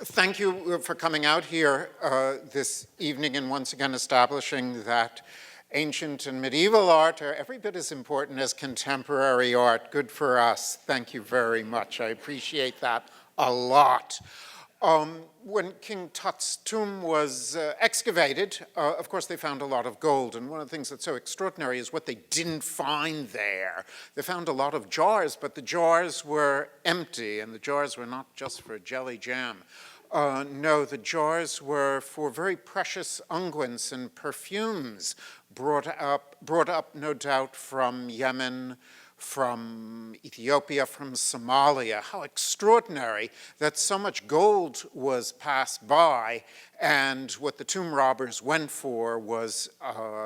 Thank you for coming out here this evening and once again establishing that ancient and medieval art are every bit as important as contemporary art. Good for us. Thank you very much. I appreciate that a lot. When King Tut's tomb was excavated, of course, they found a lot of gold. And one of the things that's so extraordinary is what they didn't find there. They found a lot of jars, but the jars were empty, and the jars were not just for jelly jam. No, the jars were for very precious unguents and perfumes brought up, no doubt, from Yemen, from Ethiopia, from Somalia. How extraordinary that so much gold was passed by, and what the tomb robbers went for was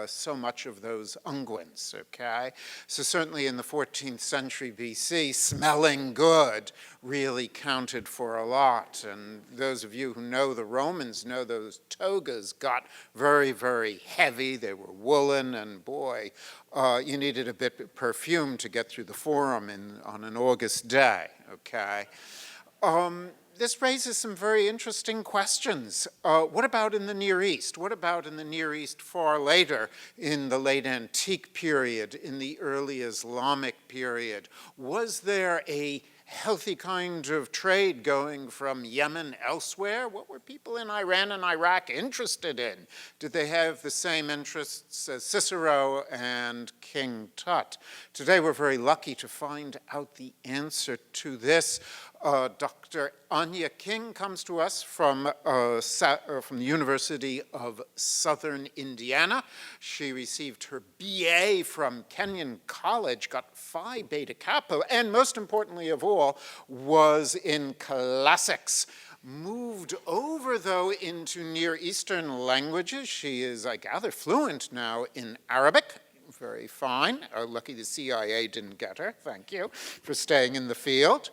so much of those unguents, okay? So certainly in the 14th century BC, smelling good really counted for a lot. And those of you who know the Romans know those togas got very, very heavy. They were woolen, and boy, you needed a bit of perfume to get through the forum on an August day, okay? This raises some very interesting questions. What about in the Near East? What about in the Near East far later, in the late antique period, in the early Islamic period? Was there a healthy kind of trade going from Yemen elsewhere? What were people in Iran and Iraq interested in? Did they have the same interests as Cicero and King Tut? Today we're very lucky to find out the answer to this. Dr. Anya King comes to us from the University of Southern Indiana. She received her BA from Kenyon College, got Phi Beta Kappa, and most importantly of all, was in classics. Moved over, though, into Near Eastern languages. She is, I gather, fluent now in Arabic. Very fine. Lucky the CIA didn't get her. Thank you for staying in the field.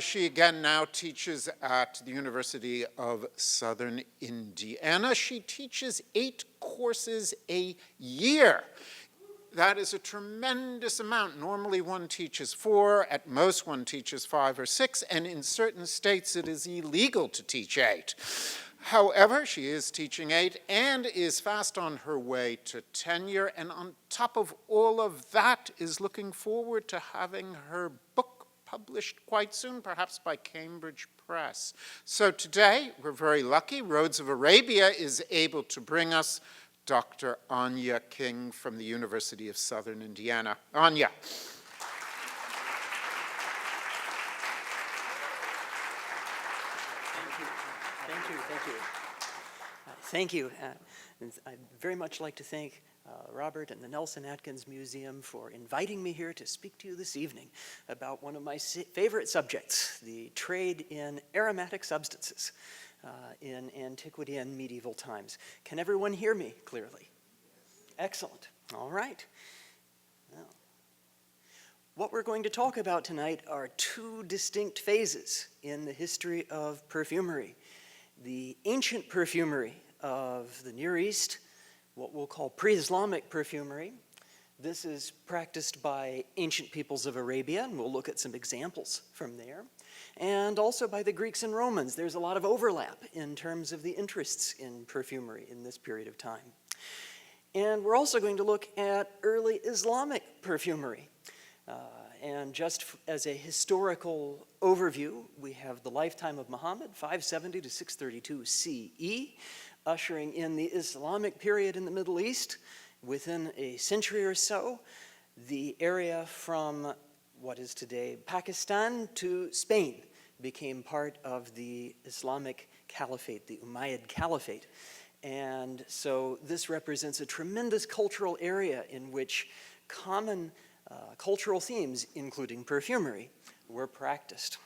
She again now teaches at the University of Southern Indiana. She teaches 8 courses a year. That is a tremendous amount. Normally one teaches 4, at most one teaches 5 or 6, and in certain states it is illegal to teach 8. However, she is teaching 8 and is fast on her way to tenure, and on top of all of that is looking forward to having her book published quite soon, perhaps by Cambridge Press. So today, we're very lucky. Roads of Arabia is able to bring us Dr. Anya King from the University of Southern Indiana. Anya. Thank you. I'd very much like to thank Robert and the Nelson Atkins Museum for inviting me here to speak to you this evening about one of my favorite subjects, the trade in aromatic substances in antiquity and medieval times. Can everyone hear me clearly? Excellent. All right. Well, what we're going to talk about tonight are 2 distinct phases in the history of perfumery. The ancient perfumery of the Near East, what we'll call pre-Islamic perfumery. This is practiced by ancient peoples of Arabia, and we'll look at some examples from there. And also by the Greeks and Romans. There's a lot of overlap in terms of the interests in perfumery in this period of time. And we're also going to look at early Islamic perfumery. And just as a historical overview, we have the lifetime of Muhammad, 570 to 632 CE, ushering in the Islamic period in the Middle East. Within a century or so, the area from what is today Pakistan to Spain became part of the Islamic Caliphate, the Umayyad Caliphate. And so this represents a tremendous cultural area in which common cultural themes, including perfumery, were practiced.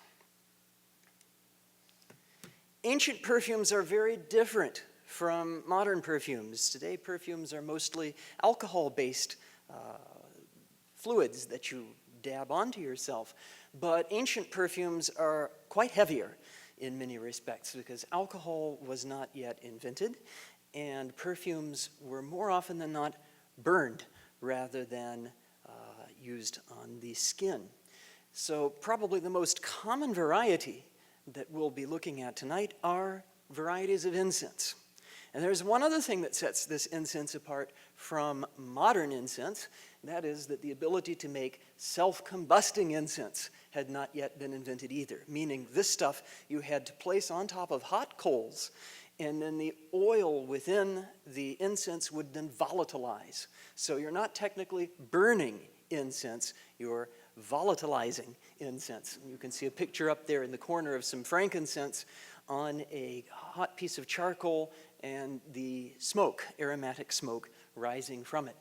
Ancient perfumes are very different from modern perfumes. Today, perfumes are mostly alcohol-based fluids that you dab onto yourself. But ancient perfumes are quite heavier in many respects because alcohol was not yet invented, and perfumes were more often than not burned rather than used on the skin. So probably the most common variety that we'll be looking at tonight are varieties of incense. And there's one other thing that sets this incense apart from modern incense. That is that the ability to make self-combusting incense had not yet been invented either, meaning this stuff you had to place on top of hot coals, and then the oil within the incense would then volatilize. So you're not technically burning incense, you're volatilizing incense. And you can see a picture up there in the corner of some frankincense on a hot piece of charcoal and the smoke, aromatic smoke, rising from it.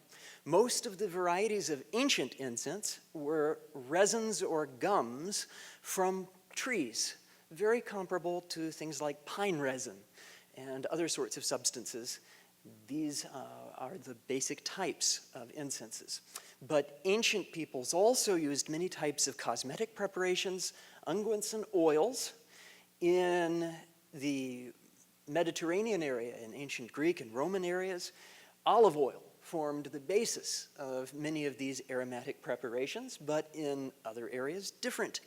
Most of the varieties of ancient incense were resins or gums from trees, very comparable to things like pine resin and other sorts of substances. These are the basic types of incenses. But ancient peoples also used many types of cosmetic preparations, unguents and oils. In the Mediterranean area, in ancient Greek and Roman areas, olive oil formed the basis of many of these aromatic preparations, but in other areas, different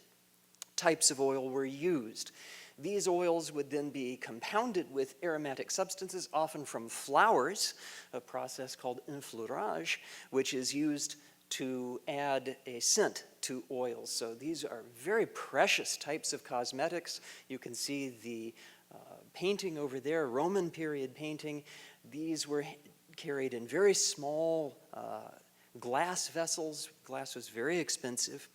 types of oil were used. These oils would then be compounded with aromatic substances, often from flowers, a process called enfleurage, which is used to add a scent to oils. So these are very precious types of cosmetics. You can see the painting over there, Roman period painting. These were carried in very small glass vessels. Glass was very expensive.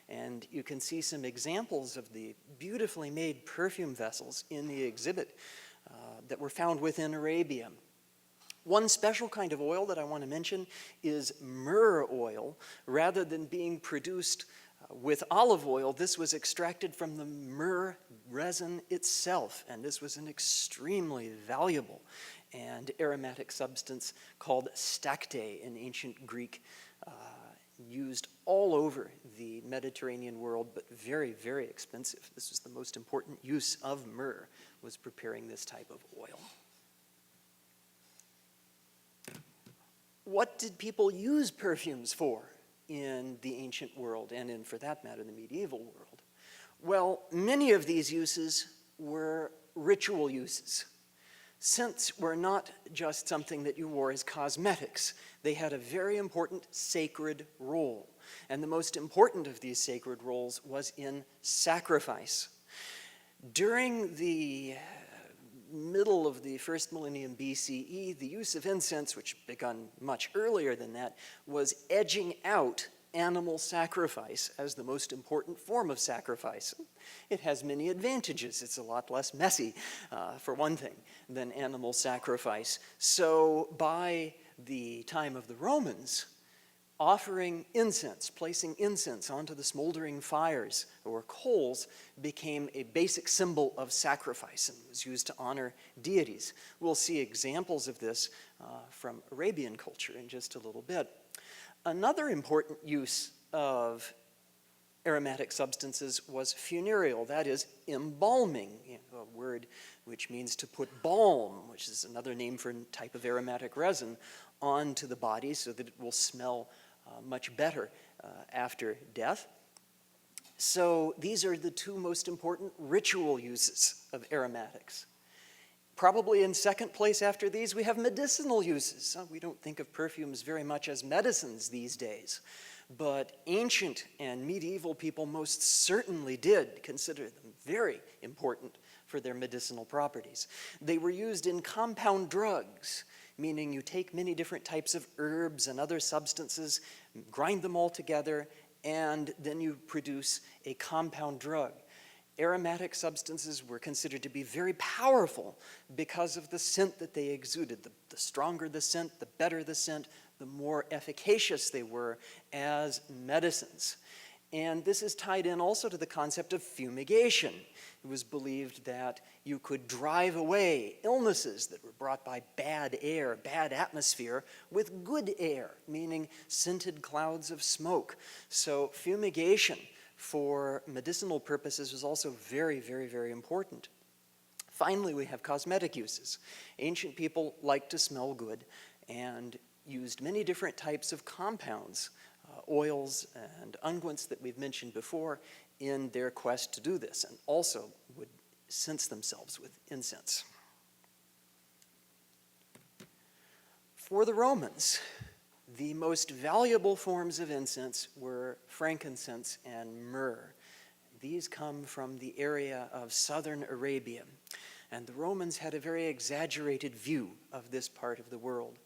And you can see some examples of the beautifully made perfume vessels in the exhibit that were found within Arabia. One special kind of oil that I want to mention is myrrh oil. Rather than being produced with olive oil, this was extracted from the myrrh resin itself, and this was an extremely valuable and aromatic substance called stacte in ancient Greek, used all over the Mediterranean world, but very, very expensive. This was the most important use of myrrh, was preparing this type of oil. What did people use perfumes for in the ancient world, and in, for that matter, the medieval world? Well, many of these uses were ritual uses. Scents were not just something that you wore as cosmetics. They had a very important sacred role. And the most important of these sacred roles was in sacrifice. During the middle of the first millennium BCE, the use of incense, which begun much earlier than that, was edging out animal sacrifice as the most important form of sacrifice. It has many advantages. It's a lot less messy, for one thing, than animal sacrifice. So by the time of the Romans, offering incense, placing incense onto the smoldering fires or coals became a basic symbol of sacrifice and was used to honor deities. We'll see examples of this from Arabian culture in just a little bit. Another important use of aromatic substances was funereal, that is, embalming, a word which means to put balm, which is another name for a type of aromatic resin, onto the body so that it will smell much better after death. So these are the two most important ritual uses of aromatics. Probably in second place after these, we have medicinal uses. We don't think of perfumes very much as medicines these days, but ancient and medieval people most certainly did consider them very important for their medicinal properties. They were used in compound drugs, meaning you take many different types of herbs and other substances, grind them all together, and then you produce a compound drug. Aromatic substances were considered to be very powerful because of the scent that they exuded. The stronger the scent, the better the scent, the more efficacious they were as medicines. And this is tied in also to the concept of fumigation. It was believed that you could drive away illnesses that were brought by bad air, bad atmosphere, with good air, meaning scented clouds of smoke. So fumigation for medicinal purposes was also very, very, very important. Finally, we have cosmetic uses. Ancient people liked to smell good and used many different types of compounds, oils and unguents that we've mentioned before, in their quest to do this, and also would cense themselves with incense. For the Romans, the most valuable forms of incense were frankincense and myrrh. These come from the area of southern Arabia, and the Romans had a very exaggerated view of this part of the world.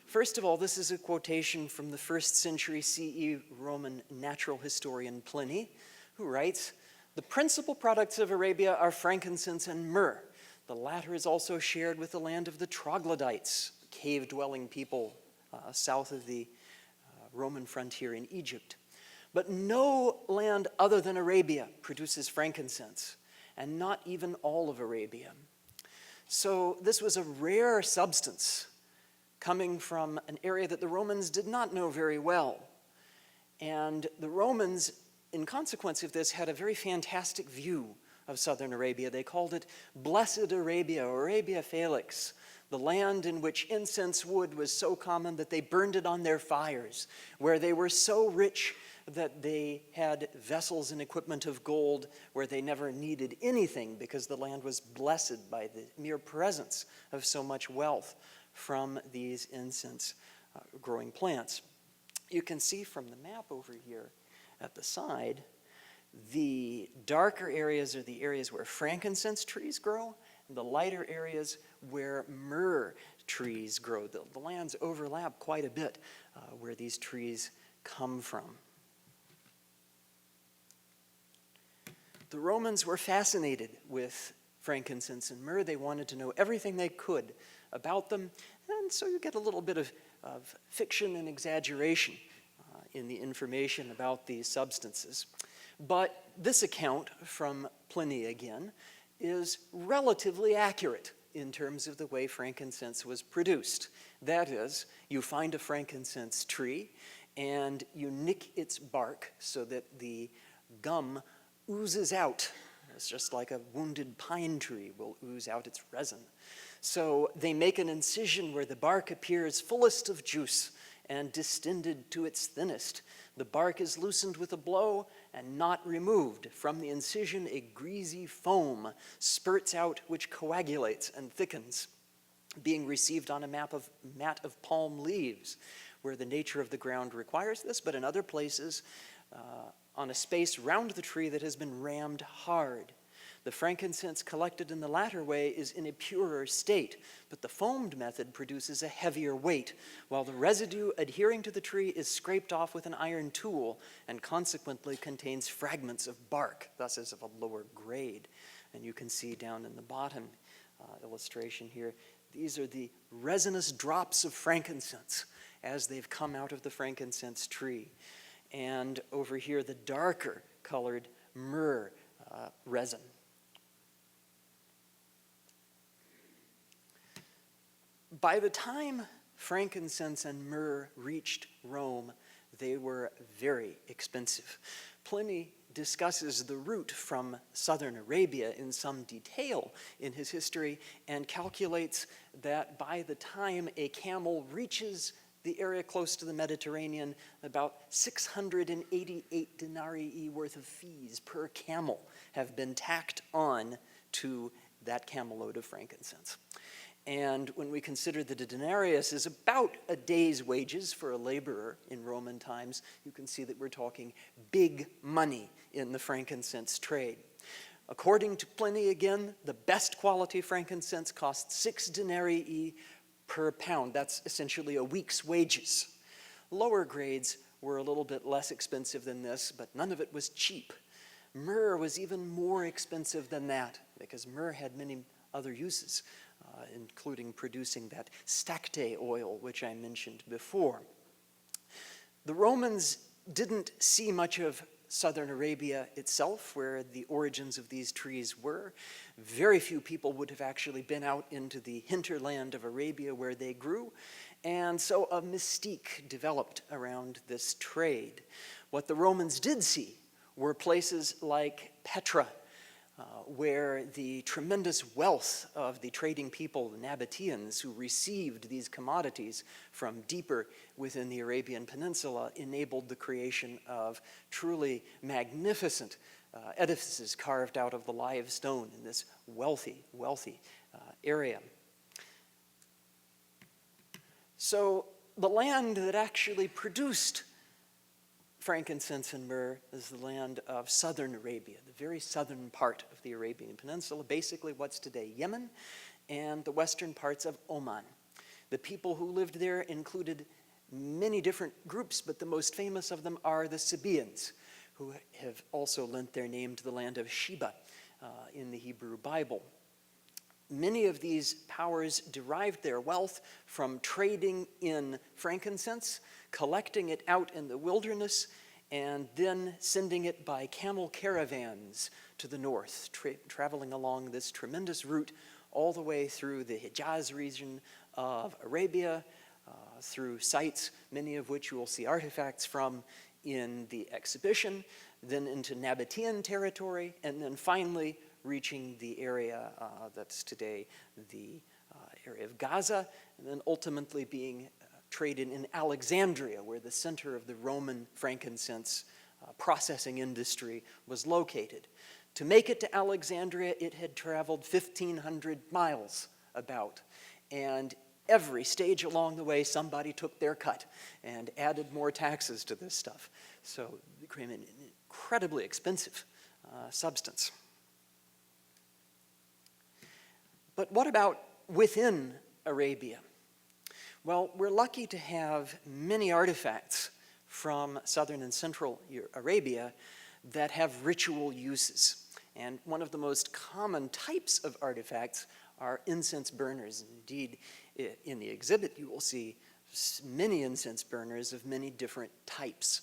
First of all, this is a quotation from the 1st century CE Roman natural historian Pliny, who writes, "The principal products of Arabia are frankincense and myrrh. The latter is also shared with the land of the troglodytes, cave-dwelling people south of the Roman frontier in Egypt. But no land other than Arabia produces frankincense, and not even all of Arabia." So this was a rare substance coming from an area that the Romans did not know very well. And the Romans, in consequence of this, had a very fantastic view of southern Arabia. They called it Blessed Arabia, or Arabia Felix, the land in which incense wood was so common that they burned it on their fires, where they were so rich that they had vessels and equipment of gold, where they never needed anything because the land was blessed by the mere presence of so much wealth from these incense growing plants. You can see from the map over here at the side, the darker areas are the areas where frankincense trees grow, and the lighter areas where myrrh trees grow. The lands overlap quite a bit where these trees come from. The Romans were fascinated with frankincense and myrrh. They wanted to know everything they could about them, and so you get a little bit of fiction and exaggeration in the information about these substances. But this account from Pliny again is relatively accurate in terms of the way frankincense was produced. That is, you find a frankincense tree and you nick its bark so that the gum oozes out. It's just like a wounded pine tree will ooze out its resin. So they make an incision where the bark appears fullest of juice and distended to its thinnest. The bark is loosened with a blow and not removed. From the incision, a greasy foam spurts out, which coagulates and thickens, being received on a mat of palm leaves, where the nature of the ground requires this, but in other places, on a space round the tree that has been rammed hard. The frankincense collected in the latter way is in a purer state, but the foamed method produces a heavier weight, while the residue adhering to the tree is scraped off with an iron tool and consequently contains fragments of bark, thus is of a lower grade. And you can see down in the bottom illustration here, these are the resinous drops of frankincense as they've come out of the frankincense tree. And over here, the darker colored myrrh resin. By the time frankincense and myrrh reached Rome, they were very expensive. Pliny discusses the route from southern Arabia in some detail in his history and calculates that by the time a camel reaches the area close to the Mediterranean, about 688 denarii worth of fees per camel have been tacked on to that camel load of frankincense. And when we consider that a denarius is about a day's wages for a laborer in Roman times, you can see that we're talking big money in the frankincense trade. According to Pliny again, the best quality frankincense costs 6 denarii per pound. That's essentially a week's wages. Lower grades were a little bit less expensive than this, but none of it was cheap. Myrrh was even more expensive than that because myrrh had many other uses, including producing that stacte oil, which I mentioned before. The Romans didn't see much of southern Arabia itself, where the origins of these trees were. Very few people would have actually been out into the hinterland of Arabia where they grew, and so a mystique developed around this trade. What the Romans did see were places like Petra, where the tremendous wealth of the trading people, the Nabateans, who received these commodities from deeper within the Arabian Peninsula, enabled the creation of truly magnificent edifices carved out of the live stone in this wealthy area. So the land that actually produced frankincense and myrrh is the land of southern Arabia, the very southern part of the Arabian Peninsula, basically what's today Yemen, and the western parts of Oman. The people who lived there included many different groups, but the most famous of them are the Sabaeans, who have also lent their name to the land of Sheba in the Hebrew Bible. Many of these powers derived their wealth from trading in frankincense, collecting it out in the wilderness, and then sending it by camel caravans to the north, traveling along this tremendous route all the way through the Hijaz region of Arabia, through sites, many of which you will see artifacts from in the exhibition, then into Nabatean territory, and then finally reaching the area that's today the area of Gaza, and then ultimately being traded in Alexandria, where the center of the Roman frankincense processing industry was located. To make it to Alexandria, it had traveled 1,500 miles about, and every stage along the way, somebody took their cut and added more taxes to this stuff. So it became an incredibly expensive substance. But what about within Arabia? Well, we're lucky to have many artifacts from southern and central Arabia that have ritual uses. And one of the most common types of artifacts are incense burners. Indeed, in the exhibit, you will see many incense burners of many different types.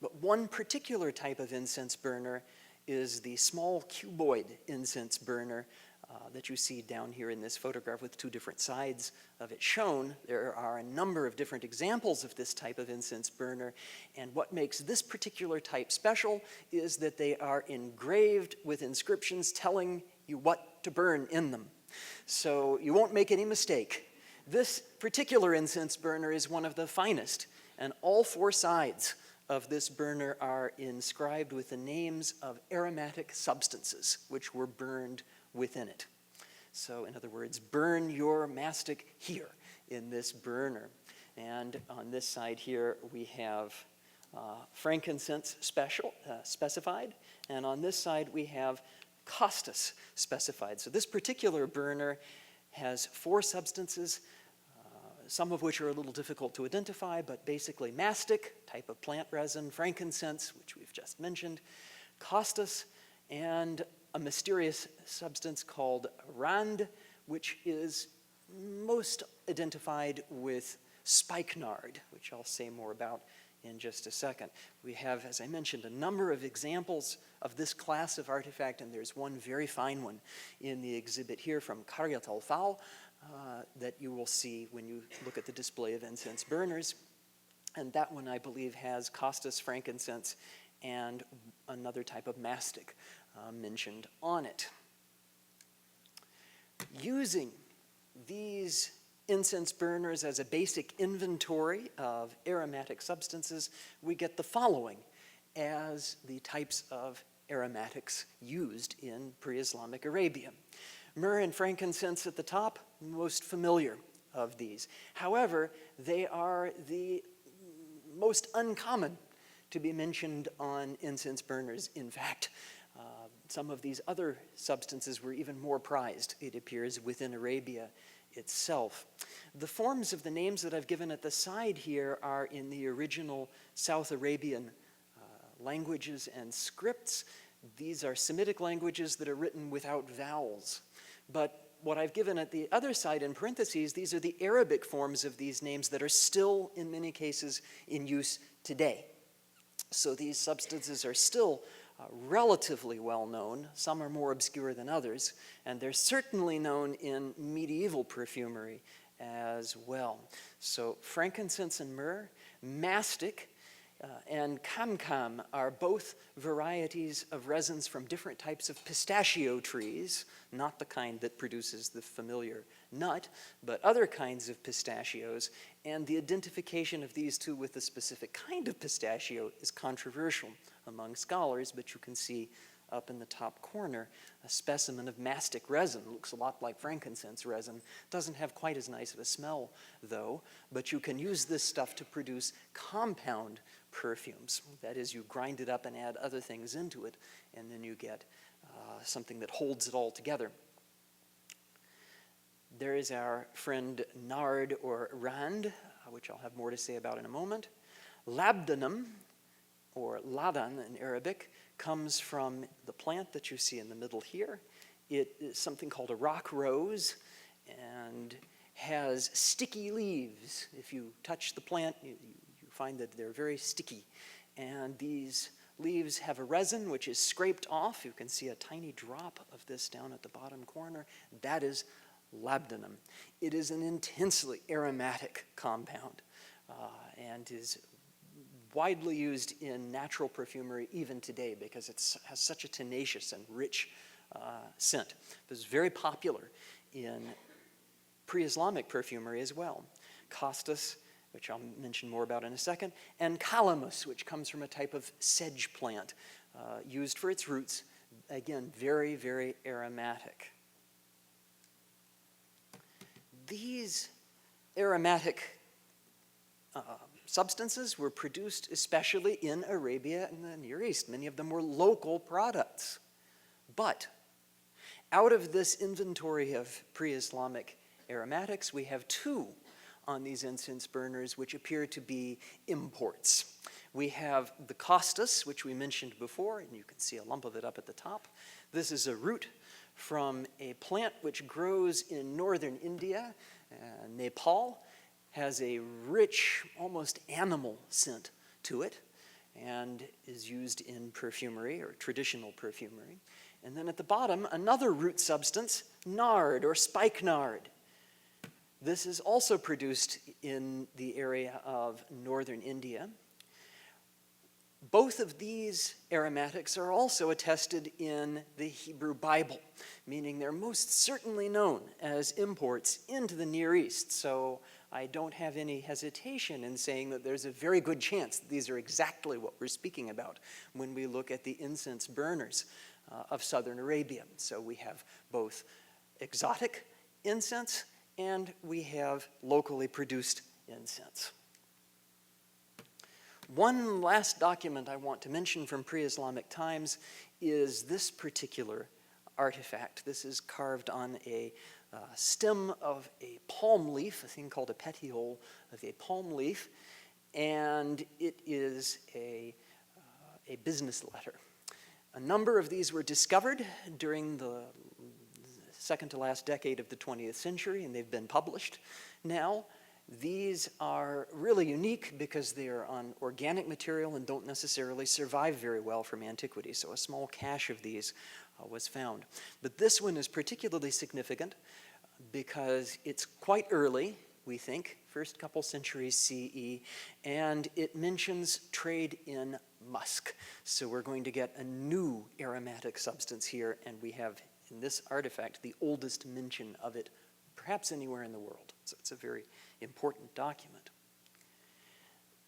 But one particular type of incense burner is the small cuboid incense burner that you see down here in this photograph with two different sides of it shown. There are a number of different examples of this type of incense burner, and what makes this particular type special is that they are engraved with inscriptions telling you what to burn in them. So you won't make any mistake. This particular incense burner is one of the finest, and all four sides of this burner are inscribed with the names of aromatic substances which were burned within it. So in other words, burn your mastic here in this burner. And on this side here we have frankincense specified, and on this side we have costus specified. So this particular burner has four substances, some of which are a little difficult to identify, but basically mastic, type of plant resin, frankincense, which we've just mentioned, costus, and a mysterious substance called rand, which is most identified with spikenard, which I'll say more about in just a second. We have, as I mentioned, a number of examples of this class of artifact, and there's one very fine one in the exhibit here from Qaryat al-Fal that you will see when you look at the display of incense burners. And that one, I believe, has costus, frankincense, and another type of mastic mentioned on it. Using these incense burners as a basic inventory of aromatic substances, we get the following as the types of aromatics used in pre-Islamic Arabia. Myrrh and frankincense at the top, most familiar of these. However, they are the most uncommon to be mentioned on incense burners. In fact, some of these other substances were even more prized, it appears, within Arabia itself. The forms of the names that I've given at the side here are in the original South Arabian languages and scripts. These are Semitic languages that are written without vowels. But what I've given at the other side in parentheses, these are the Arabic forms of these names that are still, in many cases, in use today. So these substances are still relatively well known. Some are more obscure than others, and they're certainly known in medieval perfumery as well. So frankincense and myrrh, mastic, and Kam are both varieties of resins from different types of pistachio trees, not the kind that produces the familiar nut, but other kinds of pistachios, and the identification of these two with a specific kind of pistachio is controversial among scholars, but you can see up in the top corner a specimen of mastic resin. Looks a lot like frankincense resin. Doesn't have quite as nice of a smell, though, but you can use this stuff to produce compound perfumes. That is, you grind it up and add other things into it, and then you get something that holds it all together. There is our friend nard or rand, which I'll have more to say about in a moment. Labdanum, or ladan in Arabic, comes from the plant that you see in the middle here. It is something called a rock rose and has sticky leaves. If you touch the plant, you find that they're very sticky. And these leaves have a resin which is scraped off. You can see a tiny drop of this down at the bottom corner. That is labdanum. It is an intensely aromatic compound and is widely used in natural perfumery even today because it has such a tenacious and rich scent. It was very popular in pre-Islamic perfumery as well. Costus, which I'll mention more about in a second, and calamus, which comes from a type of sedge plant used for its roots. Again, very, very aromatic. These aromatic substances were produced especially in Arabia and the Near East. Many of them were local products. But out of this inventory of pre-Islamic aromatics, we have two on these incense burners which appear to be imports. We have the costus, which we mentioned before, and you can see a lump of it up at the top. This is a root from a plant which grows in northern India. Nepal has a rich, almost animal scent to it and is used in perfumery or traditional perfumery. And then at the bottom, another root substance, nard or spikenard. This is also produced in the area of northern India. Both of these aromatics are also attested in the Hebrew Bible, meaning they're most certainly known as imports into the Near East. So I don't have any hesitation in saying that there's a very good chance that these are exactly what we're speaking about when we look at the incense burners of southern Arabia. So we have both exotic incense and we have locally produced incense. One last document I want to mention from pre-Islamic times is this particular artifact. This is carved on a stem of a palm leaf, a thing called a petiole of a palm leaf, and it is a business letter. A number of these were discovered during the second to last decade of the 20th century, and they've been published now. These are really unique because they are on organic material and don't necessarily survive very well from antiquity, so a small cache of these was found. But this one is particularly significant because it's quite early, we think, first couple centuries CE, and it mentions trade in musk. So we're going to get a new aromatic substance here, and we have in this artifact the oldest mention of it perhaps anywhere in the world. So it's a very important document.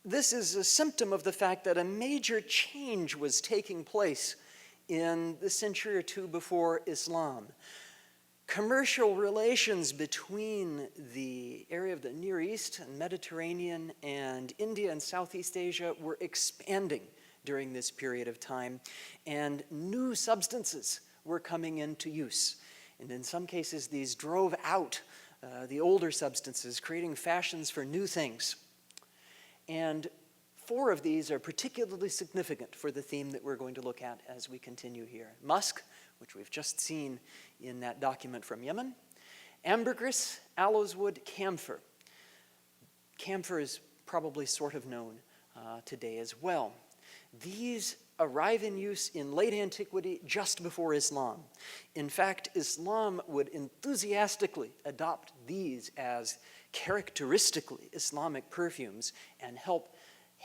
This is a symptom of the fact that a major change was taking place in the century or two before Islam. Commercial relations between the area of the Near East and Mediterranean and India and Southeast Asia were expanding during this period of time, and new substances were coming into use. And in some cases, these drove out the older substances, creating fashions for new things. And 4 of these are particularly significant for the theme that we're going to look at as we continue here. Musk, which we've just seen in that document from Yemen. Ambergris, aloes wood, camphor. Camphor is probably sort of known today as well. These arrive in use in late antiquity just before Islam. In fact, Islam would enthusiastically adopt these as characteristically Islamic perfumes and help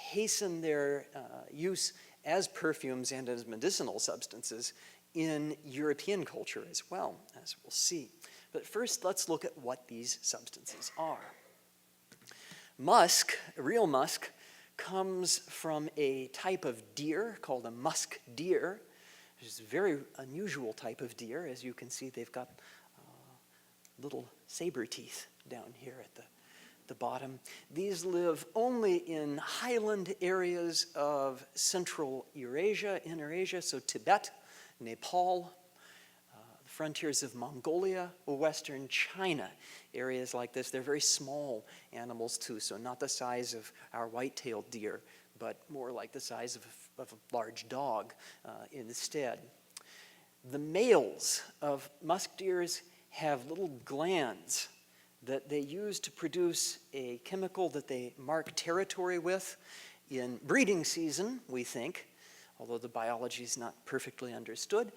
hasten their use as perfumes and as medicinal substances in European culture as well, as we'll see. But first, let's look at what these substances are. Musk, real musk, comes from a type of deer called a musk deer, which is a very unusual type of deer. As you can see, they've got little saber teeth down here at the bottom. These live only in highland areas of Central Eurasia, Inner Asia, so Tibet, Nepal, the frontiers of Mongolia, Western China. Areas like this, they're very small animals too, so not the size of our white-tailed deer, but more like the size of a large dog instead. The males of musk deers have little glands that they use to produce a chemical that they mark territory with in breeding season, we think, although the biology is not perfectly understood.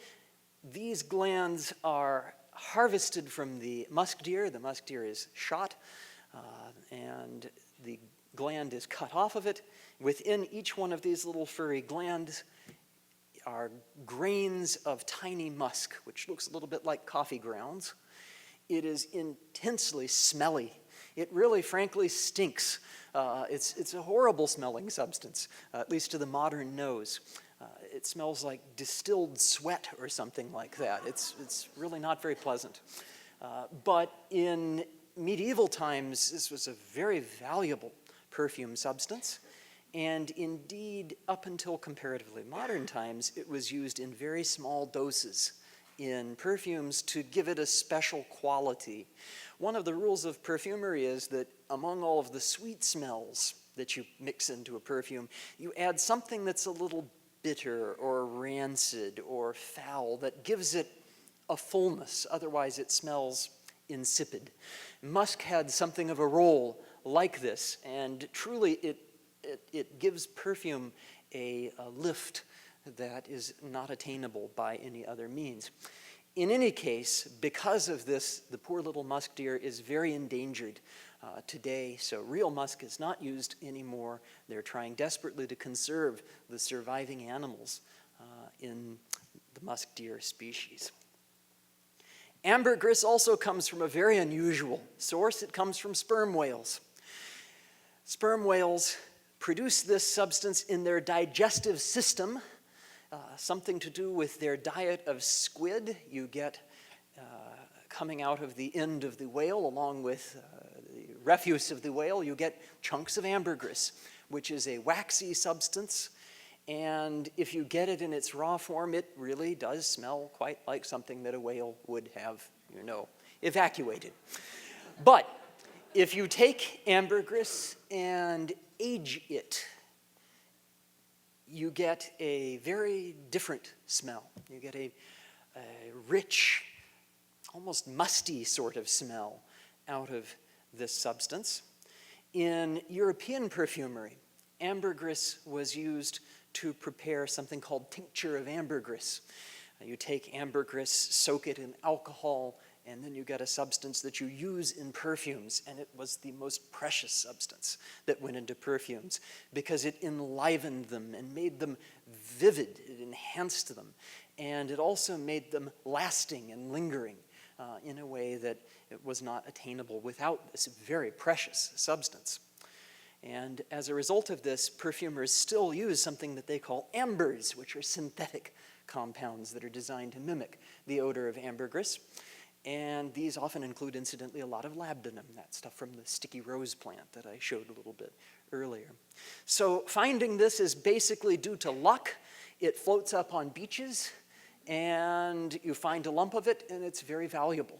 These glands are harvested from the musk deer. The musk deer is shot, and the gland is cut off of it. Within each one of these little furry glands are grains of tiny musk, which looks a little bit like coffee grounds. It is intensely smelly. It really, frankly, stinks. It's a horrible smelling substance, at least to the modern nose. It smells like distilled sweat or something like that. It's really not very pleasant. But in medieval times, this was a very valuable perfume substance. And indeed, up until comparatively modern times, it was used in very small doses in perfumes to give it a special quality. One of the rules of perfumery is that among all of the sweet smells that you mix into a perfume, you add something that's a little bitter or rancid or foul that gives it a fullness. Otherwise, it smells insipid. Musk had something of a role like this, and truly it gives perfume a lift that is not attainable by any other means. In any case, because of this, the poor little musk deer is very endangered today, so real musk is not used anymore. They're trying desperately to conserve the surviving animals in the musk deer species. Ambergris also comes from a very unusual source. It comes from sperm whales. Sperm whales produce this substance in their digestive system, something to do with their diet of squid. You get coming out of the end of the whale, along with the refuse of the whale, you get chunks of ambergris, which is a waxy substance. And if you get it in its raw form, it really does smell quite like something that a whale would have, evacuated. But if you take ambergris and age it, you get a very different smell. You get a rich, almost musty sort of smell out of this substance. In European perfumery, ambergris was used to prepare something called tincture of ambergris. You take ambergris, soak it in alcohol, and then you get a substance that you use in perfumes, and it was the most precious substance that went into perfumes because it enlivened them and made them vivid. It enhanced them, and it also made them lasting and lingering in a way that it was not attainable without this very precious substance. And as a result of this, perfumers still use something that they call ambers, which are synthetic compounds that are designed to mimic the odor of ambergris. And these often include, incidentally, a lot of labdanum, that stuff from the sticky rose plant that I showed a little bit earlier. So finding this is basically due to luck. It floats up on beaches, and you find a lump of it, and it's very valuable.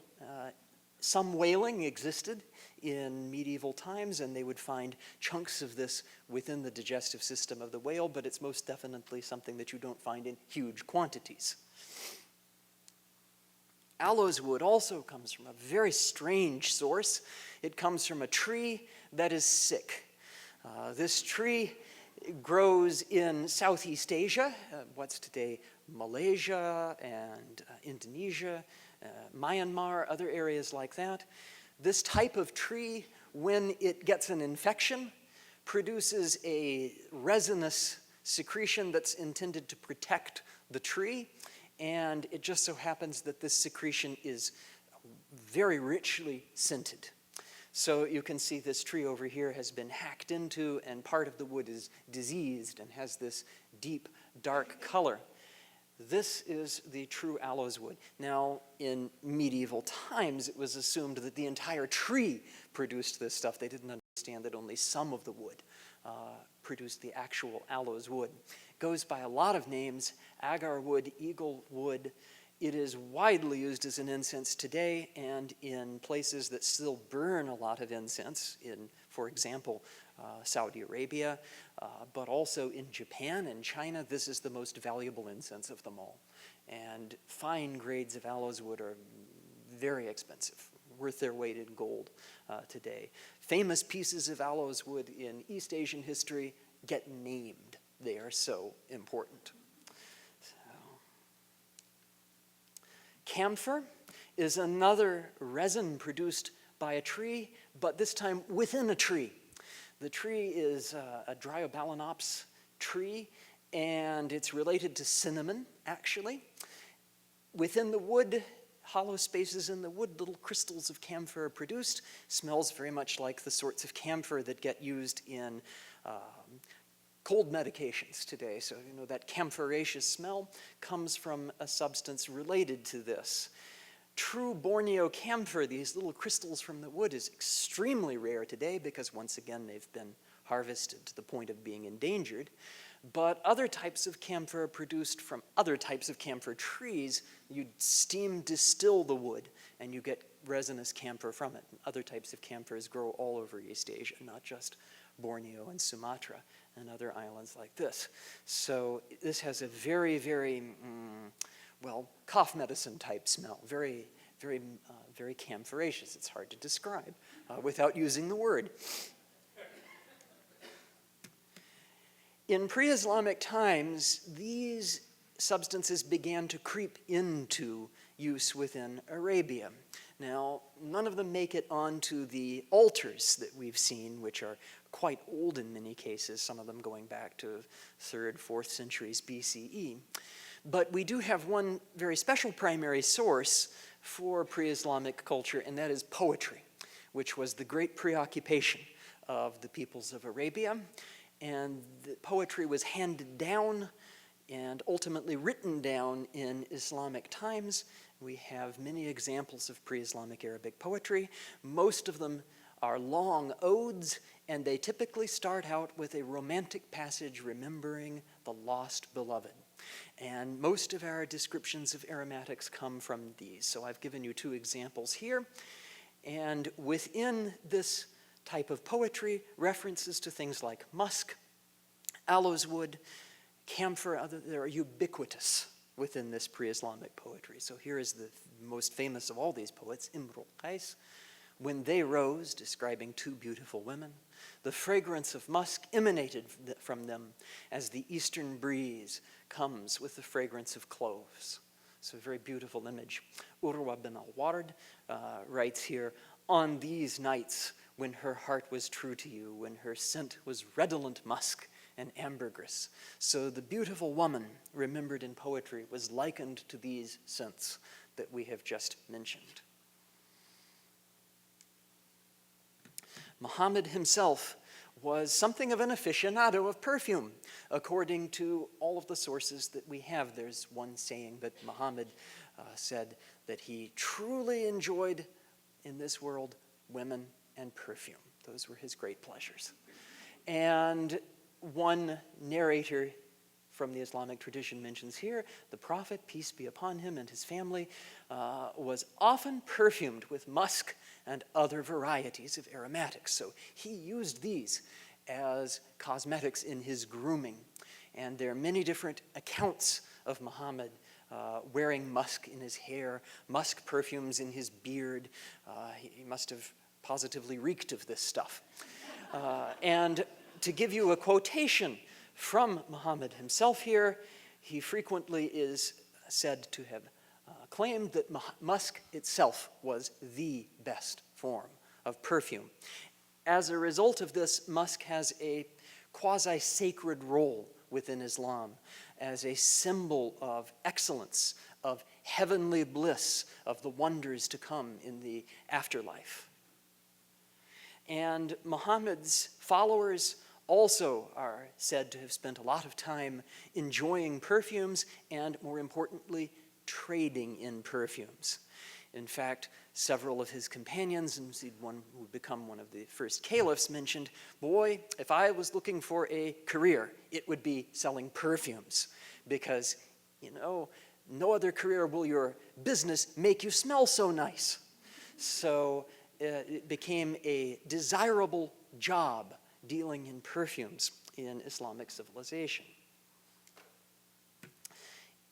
Some whaling existed in medieval times, and they would find chunks of this within the digestive system of the whale, but it's most definitely something that you don't find in huge quantities. Aloes wood also comes from a very strange source. It comes from a tree that is sick. This tree grows in Southeast Asia, what's today Malaysia and Indonesia, Myanmar, other areas like that. This type of tree, when it gets an infection, produces a resinous secretion that's intended to protect the tree, and it just so happens that this secretion is very richly scented. So you can see this tree over here has been hacked into, and part of the wood is diseased and has this deep, dark color. This is the true aloes wood. Now, in medieval times, it was assumed that the entire tree produced this stuff. They didn't understand that only some of the wood produced the actual aloes wood. It goes by a lot of names: agar wood, eagle wood. It is widely used as an incense today, and in places that still burn a lot of incense, in, for example, Saudi Arabia, but also in Japan and China, this is the most valuable incense of them all. And fine grades of aloes wood are very expensive, worth their weight in gold today. Famous pieces of aloes wood in East Asian history get named. They are so important. Camphor is another resin produced by a tree, but this time within a tree. The tree is a Dryobalanops tree, and it's related to cinnamon, actually. Within the wood, hollow spaces in the wood, little crystals of camphor are produced. Smells very much like the sorts of camphor that get used in cold medications today. So, you know, that camphoraceous smell comes from a substance related to this. True Borneo camphor, these little crystals from the wood, is extremely rare today because, once again, they've been harvested to the point of being endangered. But other types of camphor are produced from other types of camphor trees. You steam distill the wood, and you get resinous camphor from it. And other types of camphors grow all over East Asia, not just Borneo and Sumatra and other islands like this. So this has a very, very, well, cough medicine type smell. Very, very, very camphoraceous. It's hard to describe without using the word. In pre-Islamic times, these substances began to creep into use within Arabia. Now, none of them make it onto the altars that we've seen, which are quite old in many cases, some of them going back to 3rd, 4th centuries BCE. But we do have one very special primary source for pre-Islamic culture, and that is poetry, which was the great preoccupation of the peoples of Arabia. And the poetry was handed down and ultimately written down in Islamic times. We have many examples of pre-Islamic Arabic poetry. Most of them are long odes, and they typically start out with a romantic passage remembering the lost beloved. And most of our descriptions of aromatics come from these. So I've given you 2 examples here. And within this type of poetry, references to things like musk, aloes wood, camphor, they're ubiquitous within this pre-Islamic poetry. So here is the most famous of all these poets, Imrul Qais. When they rose, describing 2 beautiful women, the fragrance of musk emanated from them as the eastern breeze comes with the fragrance of cloves. So a very beautiful image. Urwa bin al-Ward writes here, on these nights when her heart was true to you, when her scent was redolent musk and ambergris. So the beautiful woman remembered in poetry was likened to these scents that we have just mentioned. Muhammad himself was something of an aficionado of perfume. According to all of the sources that we have, there's one saying that Muhammad said that he truly enjoyed in this world women and perfume. Those were his great pleasures. And one narrator from the Islamic tradition mentions here, the Prophet, peace be upon him, and his family was often perfumed with musk and other varieties of aromatics. So he used these as cosmetics in his grooming. And there are many different accounts of Muhammad wearing musk in his hair, musk perfumes in his beard. He must have positively reeked of this stuff. And to give you a quotation from Muhammad himself here, he frequently is said to have claimed that musk itself was the best form of perfume. As a result of this, musk has a quasi-sacred role within Islam as a symbol of excellence, of heavenly bliss, of the wonders to come in the afterlife. And Muhammad's followers also are said to have spent a lot of time enjoying perfumes and, more importantly, trading in perfumes. In fact, several of his companions, and one who would become one of the first caliphs, mentioned, boy, if I was looking for a career, it would be selling perfumes, because, you know, no other career will your business make you smell so nice. So it became a desirable job dealing in perfumes in Islamic civilization.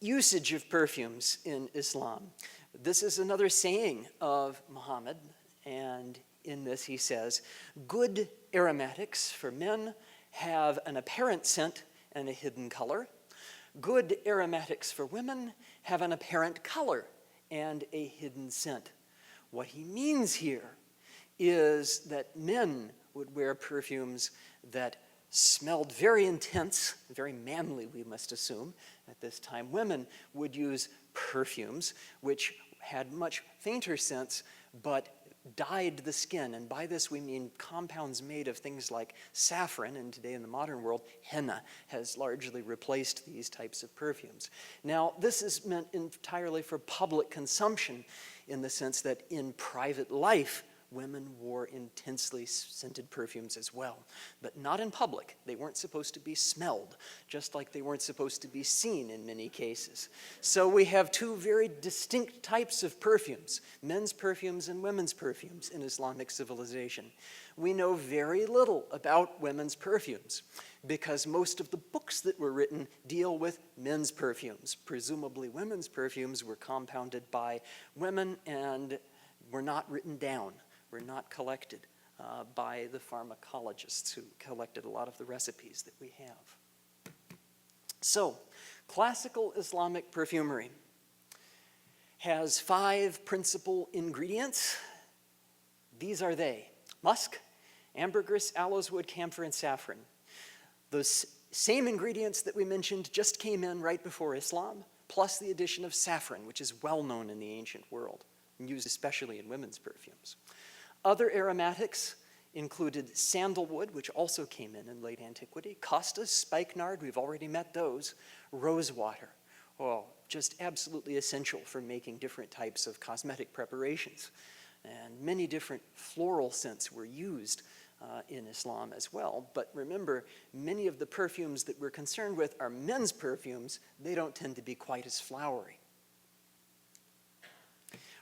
Usage of perfumes in Islam. This is another saying of Muhammad, and in this he says, good aromatics for men have an apparent scent and a hidden color. Good aromatics for women have an apparent color and a hidden scent. What he means here is that men would wear perfumes that smelled very intense, very manly, we must assume. At this time, women would use perfumes which had much fainter scents, but dyed the skin. And by this we mean compounds made of things like saffron, and today in the modern world, henna has largely replaced these types of perfumes. Now, this is meant entirely for public consumption in the sense that in private life, women wore intensely scented perfumes as well, but not in public. They weren't supposed to be smelled, just like they weren't supposed to be seen in many cases. So we have two very distinct types of perfumes, men's perfumes and women's perfumes in Islamic civilization. We know very little about women's perfumes because most of the books that were written deal with men's perfumes. Presumably women's perfumes were compounded by women and were not written down, were not collected by the pharmacologists who collected a lot of the recipes that we have. So, classical Islamic perfumery has 5 principal ingredients. These are they: musk, ambergris, aloes wood, camphor, and saffron. Those same ingredients that we mentioned just came in right before Islam, plus the addition of saffron, which is well known in the ancient world, and used especially in women's perfumes. Other aromatics included sandalwood, which also came in late antiquity, costus, spikenard, we've already met those, rosewater. Oh, just absolutely essential for making different types of cosmetic preparations. And many different floral scents were used in Islam as well. But remember, many of the perfumes that we're concerned with are men's perfumes. They don't tend to be quite as flowery.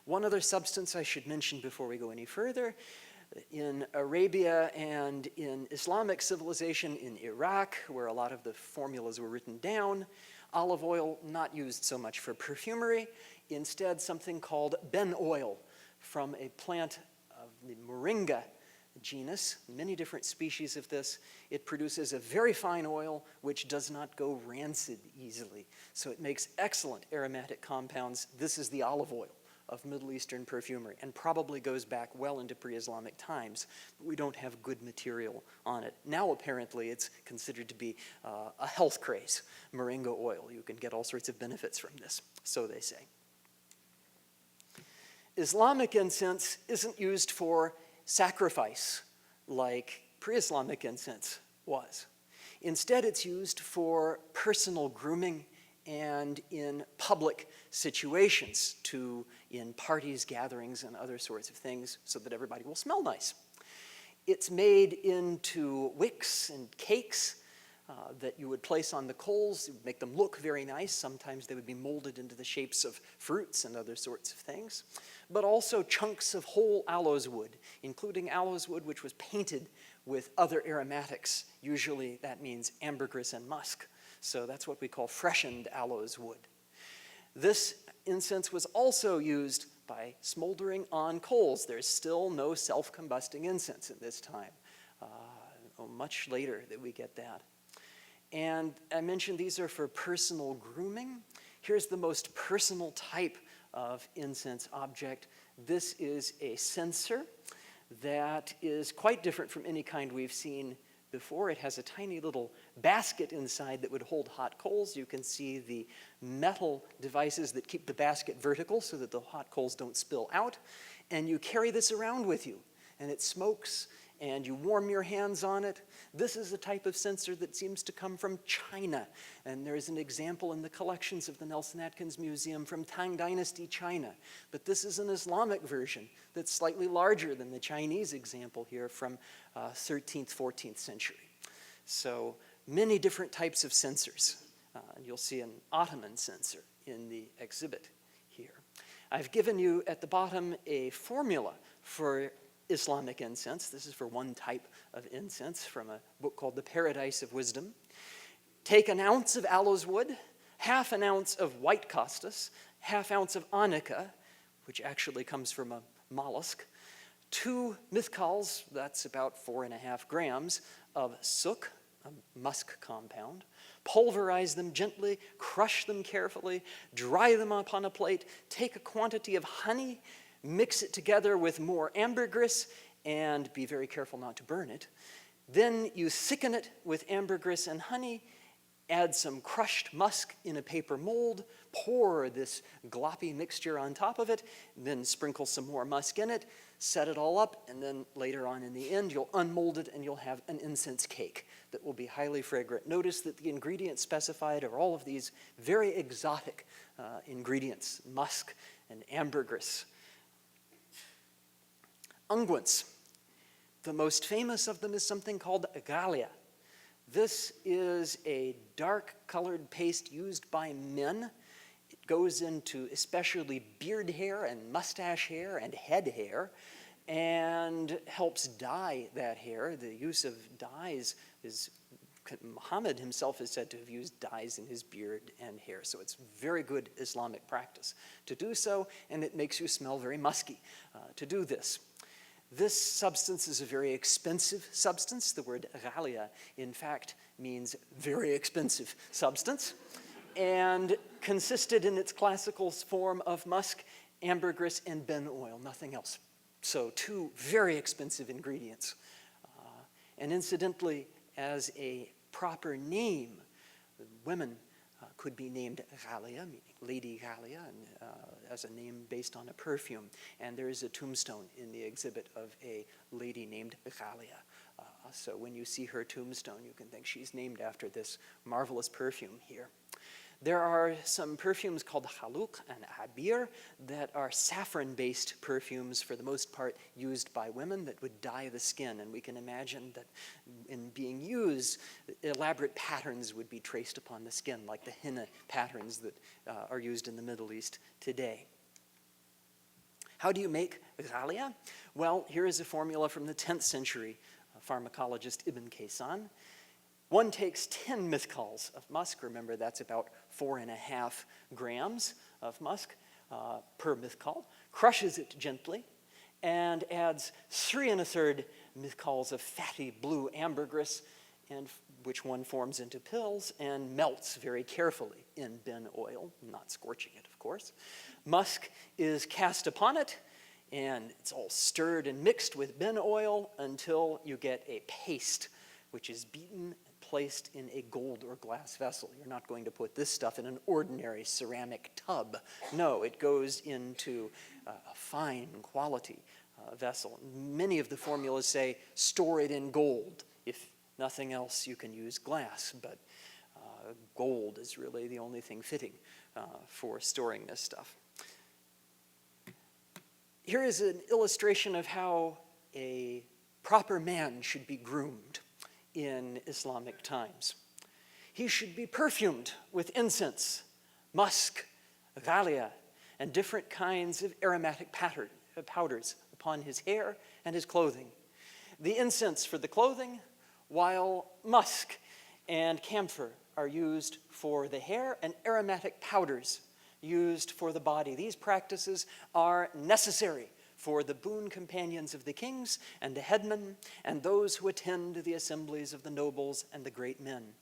One other substance I should mention before we go any further: in Arabia and in Islamic civilization in Iraq, where a lot of the formulas were written down, olive oil not used so much for perfumery, instead something called ben oil from a plant of the moringa genus, many different species of this. It produces a very fine oil which does not go rancid easily, so it makes excellent aromatic compounds. This is the olive oil of Middle Eastern perfumery, and probably goes back well into pre-Islamic times, but we don't have good material on it. Now apparently it's considered to be a health craze, moringa oil. You can get all sorts of benefits from this, so they say. Islamic incense isn't used for sacrifice like pre-Islamic incense was. Instead, it's used for personal grooming and in public situations, in parties, gatherings, and other sorts of things, so that everybody will smell nice. It's made into wicks and cakes that you would place on the coals. It would make them look very nice. Sometimes they would be molded into the shapes of fruits and other sorts of things. But also chunks of whole aloes wood, including aloes wood which was painted with other aromatics. Usually that means ambergris and musk. So that's what we call freshened aloes wood. This incense was also used by smoldering on coals. There's still no self-combusting incense at this time. Much later that we get that. And I mentioned these are for personal grooming. Here's the most personal type of incense object. This is a censer. that is quite different from any kind we've seen before. It has a tiny little basket inside that would hold hot coals. You can see the metal devices that keep the basket vertical so that the hot coals don't spill out. And you carry this around with you, and it smokes, and you warm your hands on it. This is a type of censer that seems to come from China. And there's an example in the collections of the Nelson Atkins Museum from Tang Dynasty, China. But this is an Islamic version that's slightly larger than the Chinese example here from 13th, 14th century. So many different types of censers. You'll see an Ottoman censer in the exhibit here. I've given you at the bottom a formula for Islamic incense. This is for one type of incense from a book called The Paradise of Wisdom. Take an ounce of aloes wood, half an ounce of white costus, half ounce of onycha, which actually comes from a mollusk, 2 mithkals, that's about 4.5 grams, of suk, a musk compound. Pulverize them gently, crush them carefully, dry them upon a plate, take a quantity of honey, mix it together with more ambergris, and be very careful not to burn it. Then you thicken it with ambergris and honey, add some crushed musk in a paper mold, pour this gloppy mixture on top of it, then sprinkle some more musk in it, set it all up, and then later on in the end, you'll unmold it and you'll have an incense cake that will be highly fragrant. Notice that the ingredients specified are all of these very exotic ingredients, musk and ambergris. Unguents. The most famous of them is something called ghaliyah. This is a dark-colored paste used by men. It goes into especially beard hair and mustache hair and head hair and helps dye that hair. The use of dyes is, Muhammad himself is said to have used dyes in his beard and hair, so it's very good Islamic practice to do so, and it makes you smell very musky to do this. This substance is a very expensive substance. The word ghaliyah, in fact, means very expensive substance, and consisted in its classical form of musk, ambergris, and ben oil, nothing else. So 2 very expensive ingredients. And incidentally, as a proper name, women could be named ghaliyah, meaning Lady Ghaliyah, and, as a name based on a perfume. And there is a tombstone in the exhibit of a lady named Ghaliyah. So when you see her tombstone, you can think she's named after this marvelous perfume here. There are some perfumes called haluk and abir that are saffron-based perfumes, for the most part used by women, that would dye the skin. And we can imagine that in being used, elaborate patterns would be traced upon the skin, like the henna patterns that are used in the Middle East today. How do you make ghaliyah? Well, here is a formula from the 10th century pharmacologist Ibn Kaysan. One takes 10 mithkals of musk. Remember, that's about 4.5 grams of musk per mithkal, crushes it gently, and adds 3 1/3 mithkals of fatty blue ambergris, and which one forms into pills and melts very carefully in ben oil, not scorching it, of course. Musk is cast upon it, and it's all stirred and mixed with ben oil until you get a paste, which is beaten, placed in a gold or glass vessel. You're not going to put this stuff in an ordinary ceramic tub. No, it goes into a fine quality vessel. Many of the formulas say store it in gold. If nothing else, you can use glass, but gold is really the only thing fitting for storing this stuff. Here is an illustration of how a proper man should be groomed in Islamic times. He should be perfumed with incense, musk, ghaliyah, and different kinds of aromatic powders upon his hair and his clothing. The incense for the clothing, while musk and camphor are used for the hair, and aromatic powders used for the body. These practices are necessary for the boon companions of the kings and the headmen and those who attend the assemblies of the nobles and the great men.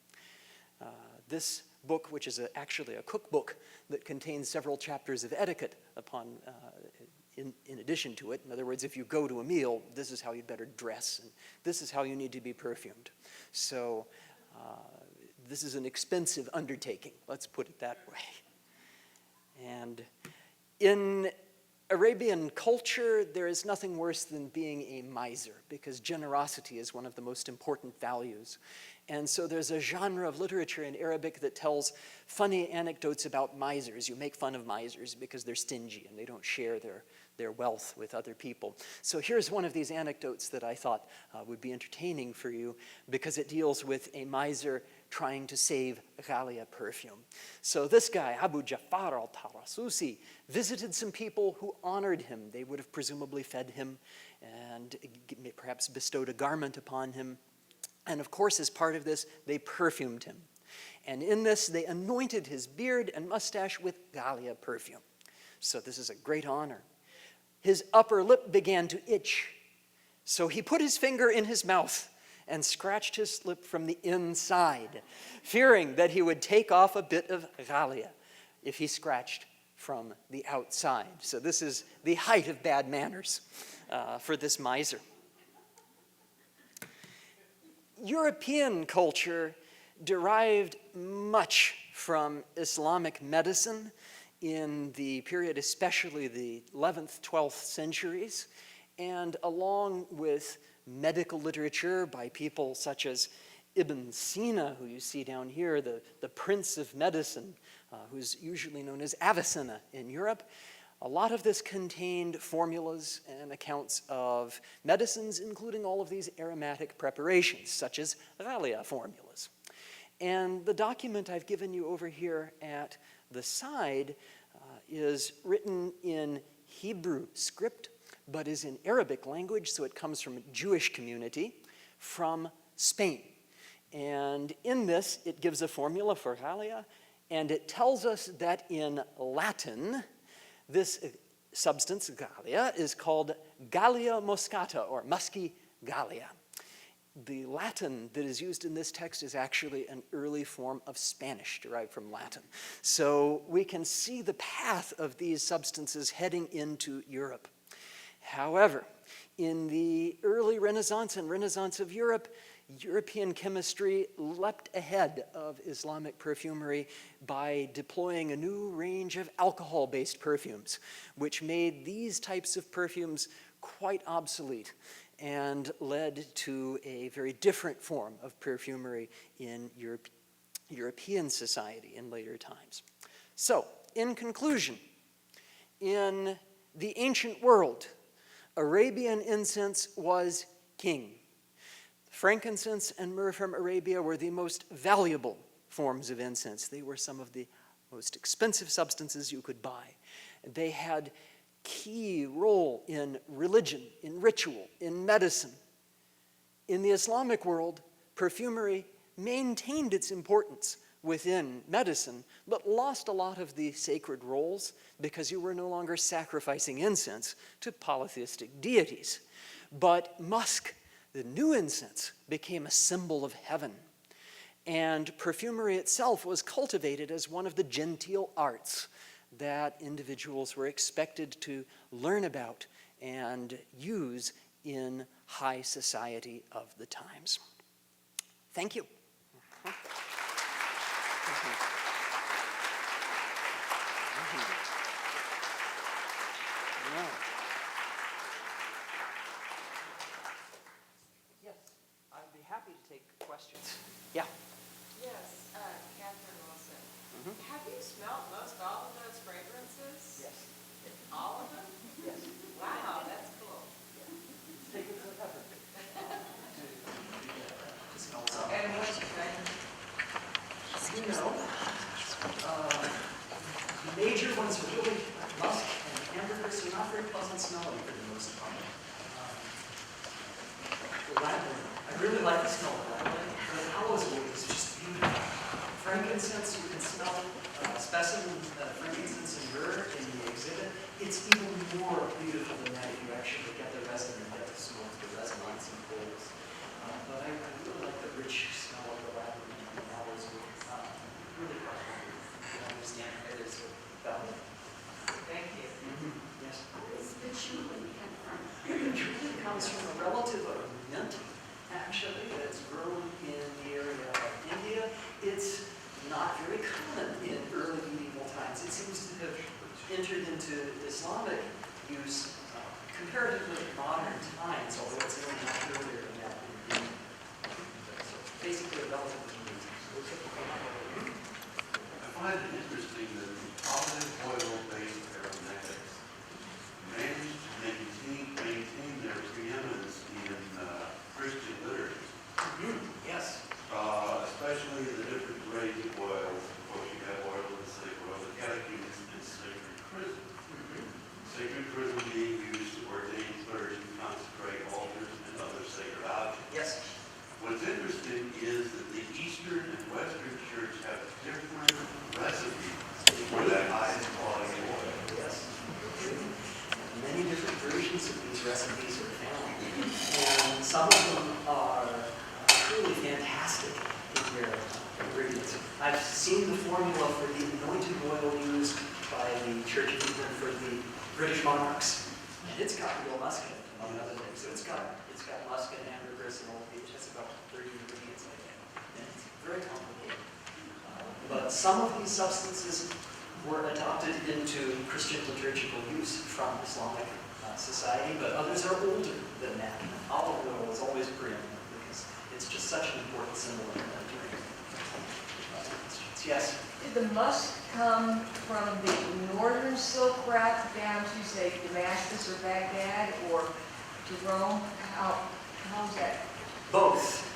This book, which is actually a cookbook that contains several chapters of etiquette in addition to it. In other words, if you go to a meal, this is how you'd better dress, and this is how you need to be perfumed. So this is an expensive undertaking, let's put it that way. And in Arabian culture, there is nothing worse than being a miser, because generosity is one of the most important values. And so there's a genre of literature in Arabic that tells funny anecdotes about misers. You make fun of misers because they're stingy and they don't share their wealth with other people. So here's one of these anecdotes that I thought would be entertaining for you, because it deals with a miser trying to save ghaliyah perfume. So this guy, Abu Ja'far al-Tarasusi, visited some people who honored him. They would have presumably fed him and perhaps bestowed a garment upon him. And of course, as part of this, they perfumed him. And in this, they anointed his beard and mustache with ghaliyah perfume. So this is a great honor. His upper lip began to itch. So he put his finger in his mouth and scratched his lip from the inside, fearing that he would take off a bit of ghaliyah if he scratched from the outside. So this is the height of bad manners for this miser. European culture derived much from Islamic medicine in the period, especially the 11th, 12th centuries, and along with medical literature by people such as Ibn Sina, who you see down here, the prince of medicine, who's usually known as Avicenna in Europe. A lot of this contained formulas and accounts of medicines, including all of these aromatic preparations, such as ghaliyah formulas. And the document I've given you over here at the side is written in Hebrew script, but is in Arabic language, so it comes from a Jewish community from Spain. And in this, it gives a formula for ghaliyah, and it tells us that in Latin, this substance, ghaliyah, is called Ghallia moscata, or musky ghallia. The Latin that is used in this text is actually an early form of Spanish, derived from Latin. So we can see the path of these substances heading into Europe. However, in the early Renaissance and Renaissance of Europe, European chemistry leapt ahead of Islamic perfumery by deploying a new range of alcohol-based perfumes, which made these types of perfumes quite obsolete and led to a very different form of perfumery in European society in later times. So, in conclusion, in the ancient world, Arabian incense was king. Frankincense and myrrh from Arabia were the most valuable forms of incense. They were some of the most expensive substances you could buy. They had key role in religion, in ritual, in medicine. In the Islamic world, perfumery maintained its importance within medicine, but lost a lot of the sacred roles because you were no longer sacrificing incense to polytheistic deities. But musk, the new incense, became a symbol of heaven. And perfumery itself was cultivated as one of the genteel arts that individuals were expected to learn about and use in high society of the times. Thank you. Yes, I'd be happy to take questions. Yeah. Yes, Catherine Wilson. Have you smelled most all of those fragrances? Yes. All of them? Yes. Wow, that's cool. Take it to the cover. And what's your favorite? You know, the major ones are really musk and ambergris are not very pleasant smelling for the most part. Lavender, I really like the smell of lavender. The aloes wood is just beautiful. Frankincense, you can smell specimens of frankincense and myrrh in the exhibit. It's even more beautiful than that if you actually get the resin and get to smoke the resin on some coals. But I really like the rich smell of the lavender and the aloes wood. Really quite happy to understand why there's a value. Thank you. Yes. Is the fantastic in their ingredients. I've seen the formula for the anointed oil used by the Church of England for the British monarchs, and it's got real musk in it, among other things. So it's got musk and ambergris and all of these. That's about 30 ingredients, I think, and it's very complicated. But some of these substances were adopted into Christian liturgical use from Islamic society, but others are older than that. Olive oil is always preeminent because it's just such an important symbol in the Mediterranean. Yes? Did the musk come from the northern silk route down to, say, Damascus or Baghdad or to Rome? How's that? Both.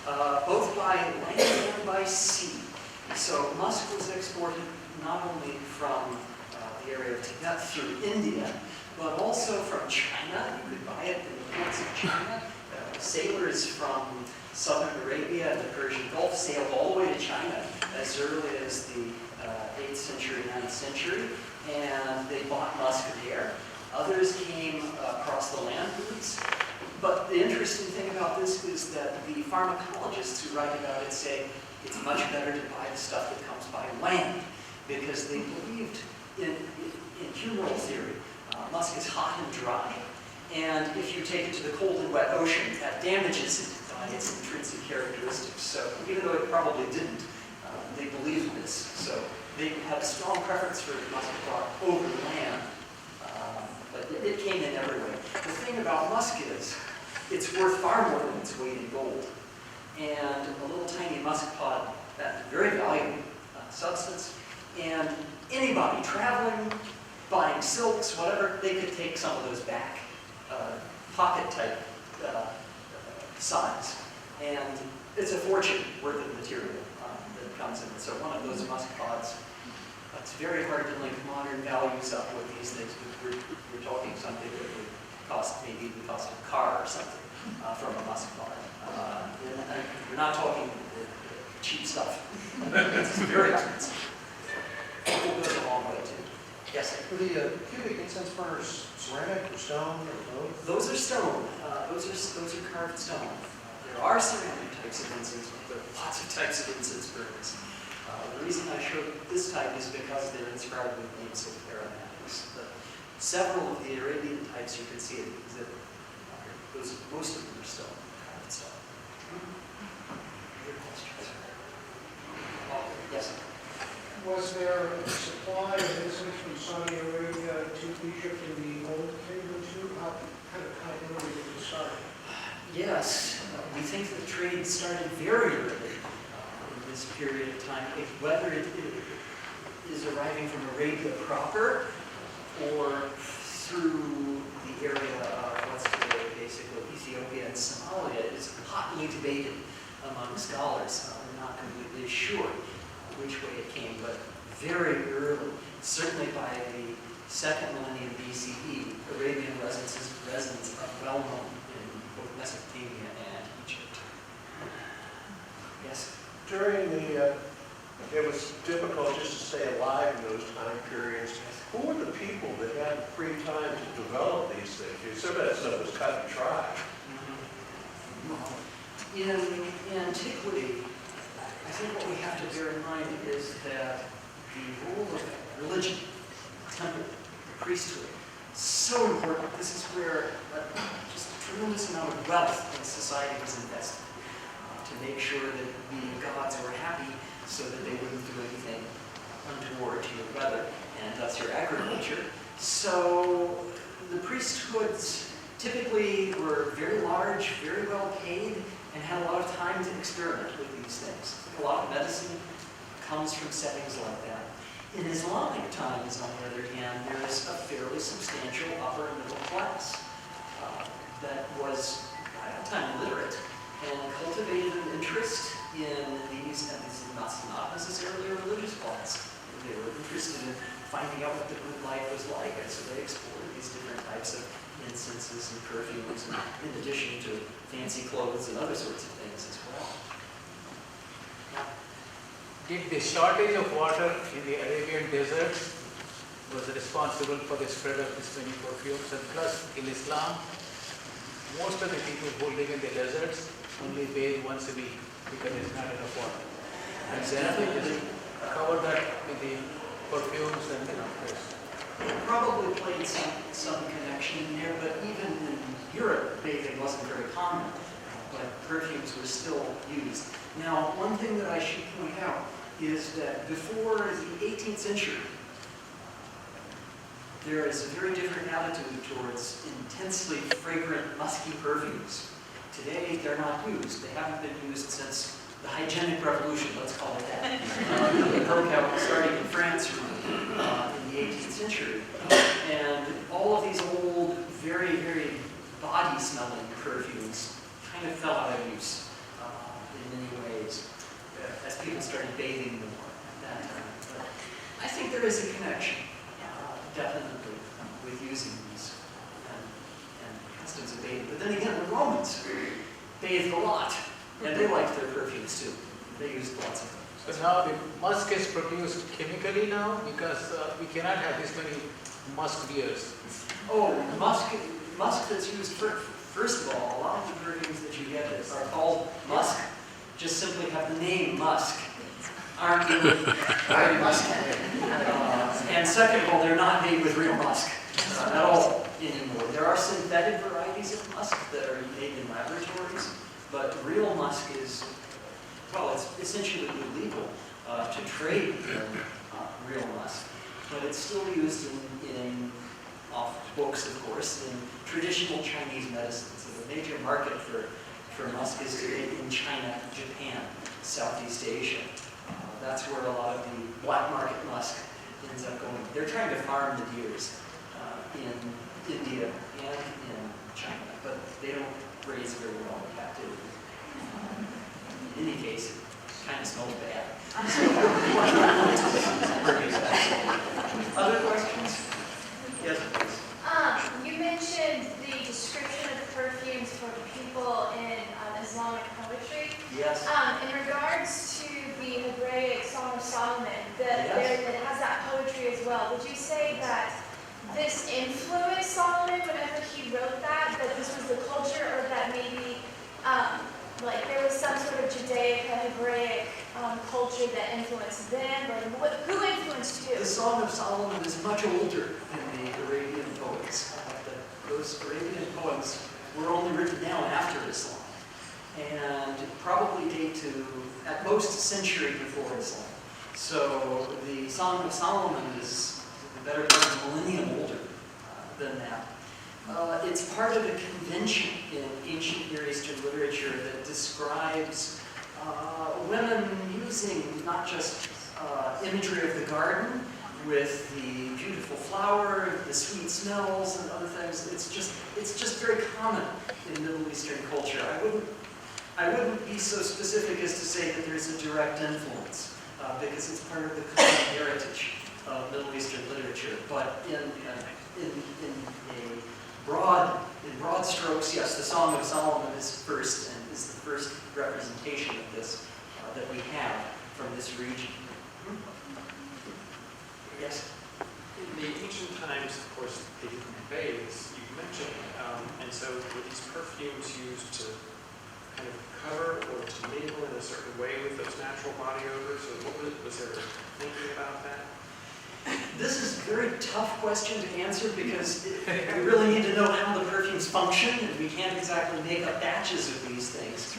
Both by land and by sea. So musk was exported not only from the area of Tibet through India, but also from China. You could buy it in the ports of China. Sailors from southern Arabia and the Persian Gulf sailed all the way to China as early as the 8th century, 9th century, and they bought musk there. Others came across the land routes. But the interesting thing about this is that the pharmacologists who write about it say it's much better to buy the stuff that comes by land because they believed in humoral theory. Musk is hot and dry, and if you take it to the cold and wet ocean, that damages it by its intrinsic characteristics. So even though it probably didn't, they believed this. So they had a strong preference for musk brought over land, but it came in every way. The thing about musk is it's worth far more than its weight in gold. And a little tiny musk pod, that's a very valuable substance, and anybody traveling, buying silks, whatever, they could take some of those back, pocket-type size. And it's a fortune worth of material that comes in. So one of those musk pods, it's very hard to link modern values up with these things. We're talking something that would cost maybe the cost of a car or something from a musk pod. We're not talking cheap stuff. It's very expensive. It goes a long way too. Yes? Were the cubic incense burners ceramic or stone or both? Those are stone. Those are carved stone. There are ceramic types of incense, but there are lots of types of incense burners. The reason I showed this type is because they're inscribed with names of aromatics. Several of the Arabian types you can see at the exhibit. Most of them are stone, carved stone. Other questions? Yes? Was there a supply of incense from Saudi Arabia to Egypt in the Old Kingdom too? How kind of continuity did it start? Yes, we think that the trade started very early in this period of time. Whether it is arriving from Arabia proper or through the area of what's today basically Ethiopia and Somalia is hotly debated among scholars. We're not completely sure which way it came, but very early, certainly by the 2nd millennium BCE, Arabian resins are well known in both Mesopotamia and Egypt. Yes? During it was difficult just to stay alive in those time periods. Who were the people that had free time to develop these things? Some of that stuff was cut and dry. In antiquity, I think what we have to bear in mind is that the role of religion, temple, the priesthood, so important. This is where just a tremendous amount of wealth in society was invested to make sure that the gods were happy so that they wouldn't do anything untoward to your weather and thus your agriculture. So the priesthoods typically were very large, very well paid, and had a lot of time to experiment with these things. A lot of medicine comes from settings like that. In Islamic times, on the other hand, there is a fairly substantial upper and middle class that was, at the time, literate and cultivated an interest in these, and this is not necessarily a religious class. They were interested in finding out what the good life was like, and so they explored these different types of incenses and perfumes, in addition to fancy clothes and other sorts of things as well. Did the shortage of water in the Arabian deserts was responsible for the spread of this many perfumes? And plus, in Islam, most of the people who live in the deserts only bathe once a week. because there's not enough water. And then we just cover that with the perfumes and this. Probably played some connection in there, but even in Europe, bathing wasn't very common, but perfumes were still used. Now, one thing that I should point out is that before the 18th century, there is a very different attitude towards intensely fragrant, musky perfumes. Today, they're not used. They haven't been used since the hygienic revolution, let's call it that. It broke out starting in France in the 18th century. And all of these old, very, very body-smelling perfumes kind of fell out of use in many ways as people started bathing more at that time. But I think there is a connection, definitely, with using these and customs of bathing. But then again, the Romans bathed a lot, and they liked their perfumes too. They used lots of them. So now the musk is produced chemically now because we cannot have this many musk beers. Oh, musk that's used first of all, a lot of the perfumes that you get are called musk, just simply have the name musk, aren't really very musky. And second of all, they're not made with real musk at all anymore. There are synthetic varieties of musk that are made in laboratories, but real musk is, well, it's essentially illegal to trade in real musk, but it's still used in off books, of course, in traditional Chinese medicine. So the major market for musk is today in China, Japan, Southeast Asia. That's where a lot of the black market musk ends up going. They're trying to farm the deers in India and in China, but they don't raise very well in captivity. In any case, it kind of smells bad. Other questions? Yes, please. You mentioned the description of perfumes for people in Islamic poetry. Yes. In regards to the Hebraic Song of Solomon, that has that poetry as well, would you say that this influenced Solomon whenever he wrote that this was the culture, or that maybe like there was some sort of Judaic, Hebraic culture that influenced them, or who influenced who? The Song of Solomon is much older than the Arabian poets. Those Arabian poems were only written down after Islam, and probably date to, at most, a century before Islam. So the Song of Solomon is the better part of a millennium older than that. It's part of a convention in ancient Near Eastern literature that describes women using not just imagery of the garden with the beautiful flower, the sweet smells, and other things. It's just very common in Middle Eastern culture. I wouldn't be so specific as to say that there's a direct influence because it's part of the common heritage of Middle Eastern literature. But in broad strokes, yes, the Song of Solomon is first and is the first representation of this that we have from this region. Yes? In the ancient times, of course, they didn't bathe, as you mentioned, and so were these perfumes used to kind of cover or to mingle in a certain way with those natural body odors, or what was there thinking about that? This is a very tough question to answer because we really need to know how the perfumes function, and we can't exactly make up batches of these things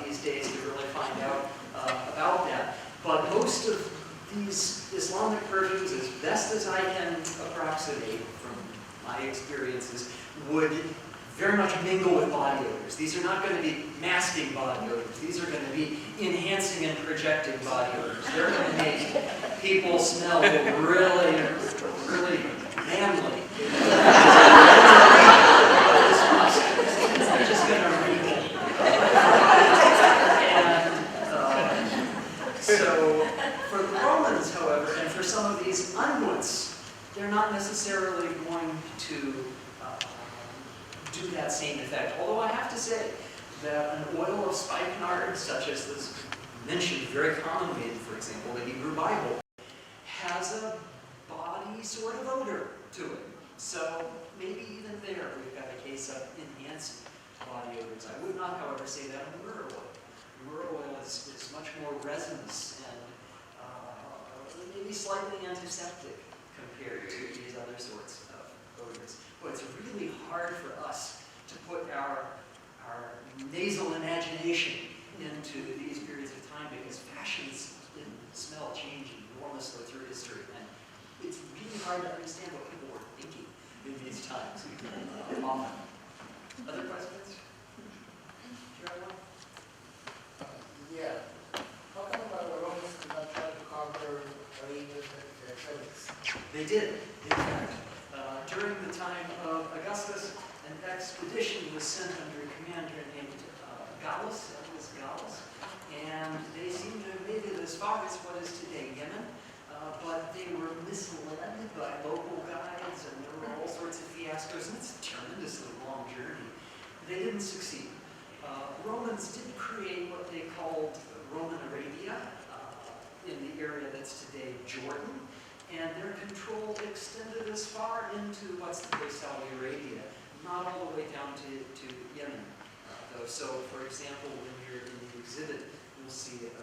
these days to really find out about that. But most of these Islamic perfumes, as best as I can approximate from my experiences, would very much mingle with body odors. These are not going to be masking body odors. These are going to be enhancing and projecting body odors. They're going to make people smell really, really manly. This musk. It's just going to mingle. And so, for the Romans, however, and for some of these unguents, they're not necessarily going to do that same effect. Although I have to say that an oil of spikenard, such as this mentioned very commonly in, for example, the Hebrew Bible, has a body sort of odor to it. So maybe even there we've got a case of enhancing body odors. I would not, however, say that of myrrh oil. Myrrh oil slightly antiseptic compared to these other sorts of odors. But it's really hard for us to put our nasal imagination into these periods of time because fashions in smell change enormously through history. And it's really hard to understand what people were thinking in these times. Often. Other questions? Yeah. How come the Romans did not try to conquer Arabia themselves? They did, in fact. During the time of Augustus, an expedition was sent under a commander named Gallus, and they seem to have made it as far as what is today Yemen, but they were misled by local guides, and there were all sorts of fiascos, and it's a tremendously long journey. They didn't succeed. Romans did create what they called Roman Arabia in the area that's today Jordan, and their control extended as far into what's today Saudi Arabia, not all the way down to Yemen, though. So, for example, when you're in the exhibit, you'll see a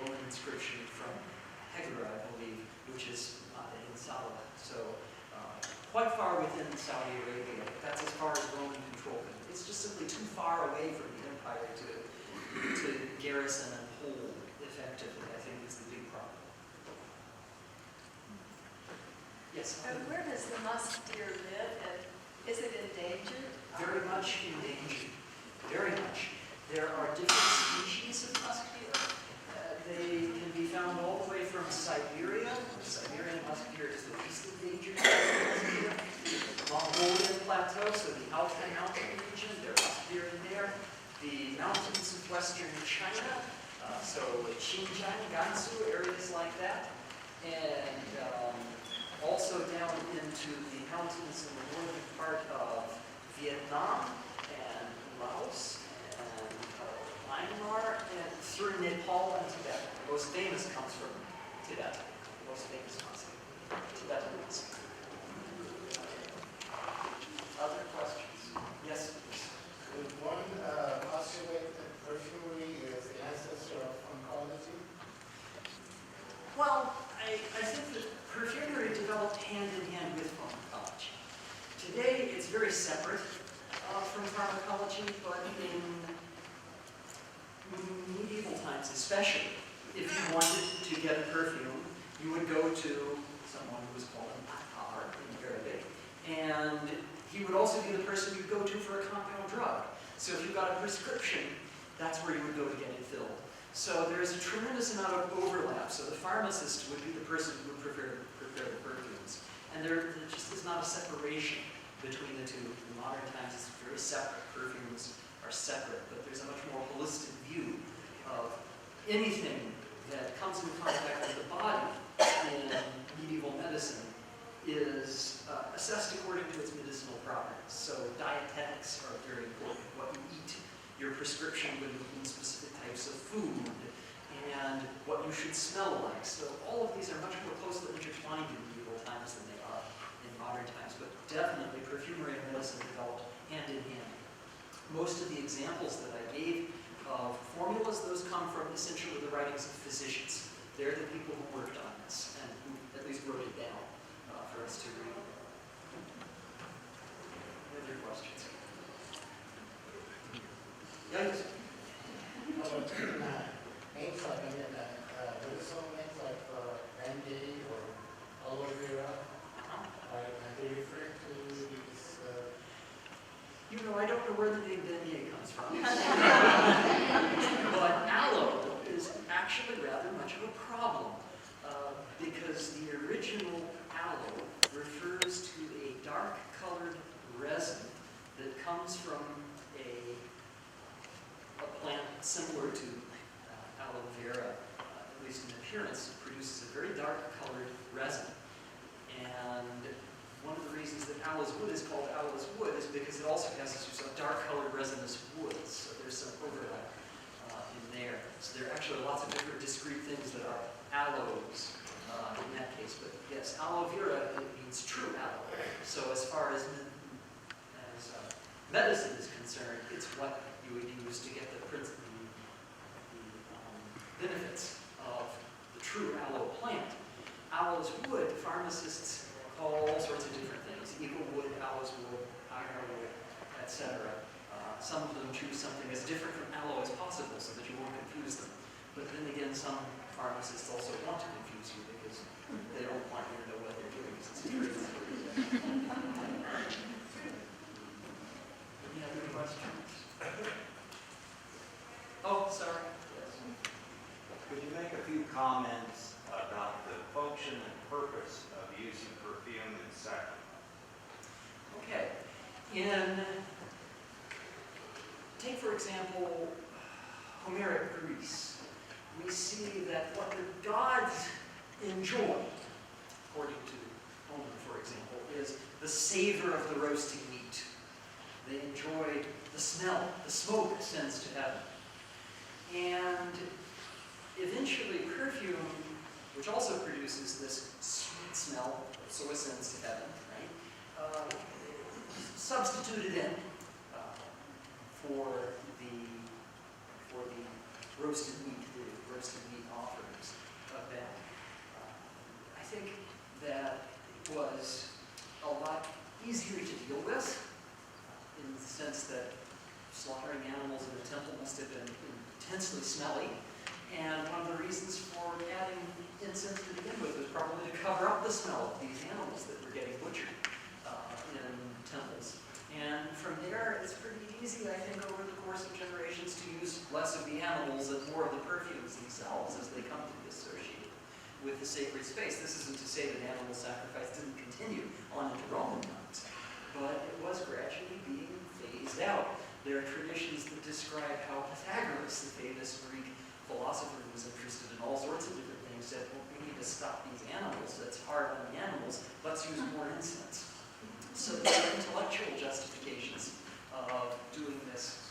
Roman inscription from Hegra, I believe, which is in Salah. So, quite far within Saudi Arabia. That's as far as Roman control can. It's just simply too far away from the empire to garrison and hold effectively, I think is the big problem. Yes? Where does the musk deer live, and is it endangered? Very much endangered. Very much. There are different species of musk deer. They can be found all the way from Siberia. The Siberian musk deer is the least endangered musk deer. Mongolian plateau, so the Altai mountain region, there are musk deer in there. The mountains of western China, so Xinjiang, Gansu, areas like that. And also down into the mountains in the northern part of Vietnam and Laos and Myanmar and through Nepal and Tibet. The most famous comes from Tibet. The most famous ones. Tibetans. Other questions? Yes, please. Would one postulate that perfumery is the ancestor of pharmacology? Well, I think that perfumery developed hand in hand with pharmacology. Today, it's very separate from pharmacology, but in medieval times especially, if you wanted to get a perfume, you would go to someone who was called an attar in Arabic, and he would also be the person you'd go to for a compound drug. So if you got a prescription, that's where you would go to get it filled. So there's a tremendous amount of overlap. So the pharmacist would be the person who would prepare the perfumes. And there just is not a separation between the two. In modern times, it's very separate. Perfumes are separate, but there's a much more holistic view of anything that comes in contact with the body in medieval medicine is assessed according to its medicinal properties. So dietetics are very important. What you eat, your prescription would include specific types of food, and what you should smell like. So all of these are much more closely intertwined in medieval times than they are in modern times. But definitely perfumery and medicine developed hand in hand. Most of the examples that I gave of formulas, those come from essentially the writings of physicians. They're the people who worked on this and who at least wrote it down for us to read. Any other questions? Yes? Names like medicinal names like Band-Aid or aloe vera, are they referring to these? You know, I don't know where the name beignet comes from. But aloe is actually rather much of a problem because the original aloe refers to a dark-colored resin that comes from a plant similar to aloe vera, at least in appearance. It produces a very dark-colored resin. And one of the reasons that aloe's wood is called aloe's wood is because it also has this dark-colored resinous woods. So there's some overlap in there. So there are actually lots of different discrete things that are aloes in that case. But yes, aloe vera, it means true aloe. So as far as medicine is concerned, it's what you would use to get the benefits of the true aloe aloes wood, pharmacists call all sorts of different things. Eagle wood, aloes wood, iron wood, etc. Some of them choose something as different from aloe as possible so that you won't confuse them. But then again, some pharmacists also want to confuse you because they don't want you to know what they're doing. It's Any other questions? Oh, sorry. Yes. Could you make a few comments about the function and purpose of using perfume in sacrament? Okay. Take for example, Homeric Greece. We see that what the gods enjoy, according to Homer, for example, is the savor of the roasting meat. They enjoyed the smell, the smoke ascends to heaven. And eventually perfume, which also produces this sweet smell, so ascends to heaven, right? Substituted in for the roasted meat offerings of that. I think that it was a lot easier to deal with in the sense that slaughtering animals in the temple must have been intensely smelly. And one of the reasons for adding incense to begin with was probably to cover up the smell of these animals that were getting butchered in temples. And from there, it's pretty easy, I think, over the course of generations to use less of the animals and more of the perfumes themselves as they come to be associated with the sacred space. This isn't to say that animal sacrifice didn't continue on into Roman times, but it was gradually being phased out. There are traditions that describe how Pythagoras, the famous Greek philosopher who was interested in all sorts of different things, said, well, we need to stop these animals. That's hard on the animals. Let's use more incense. So there are intellectual justifications of doing this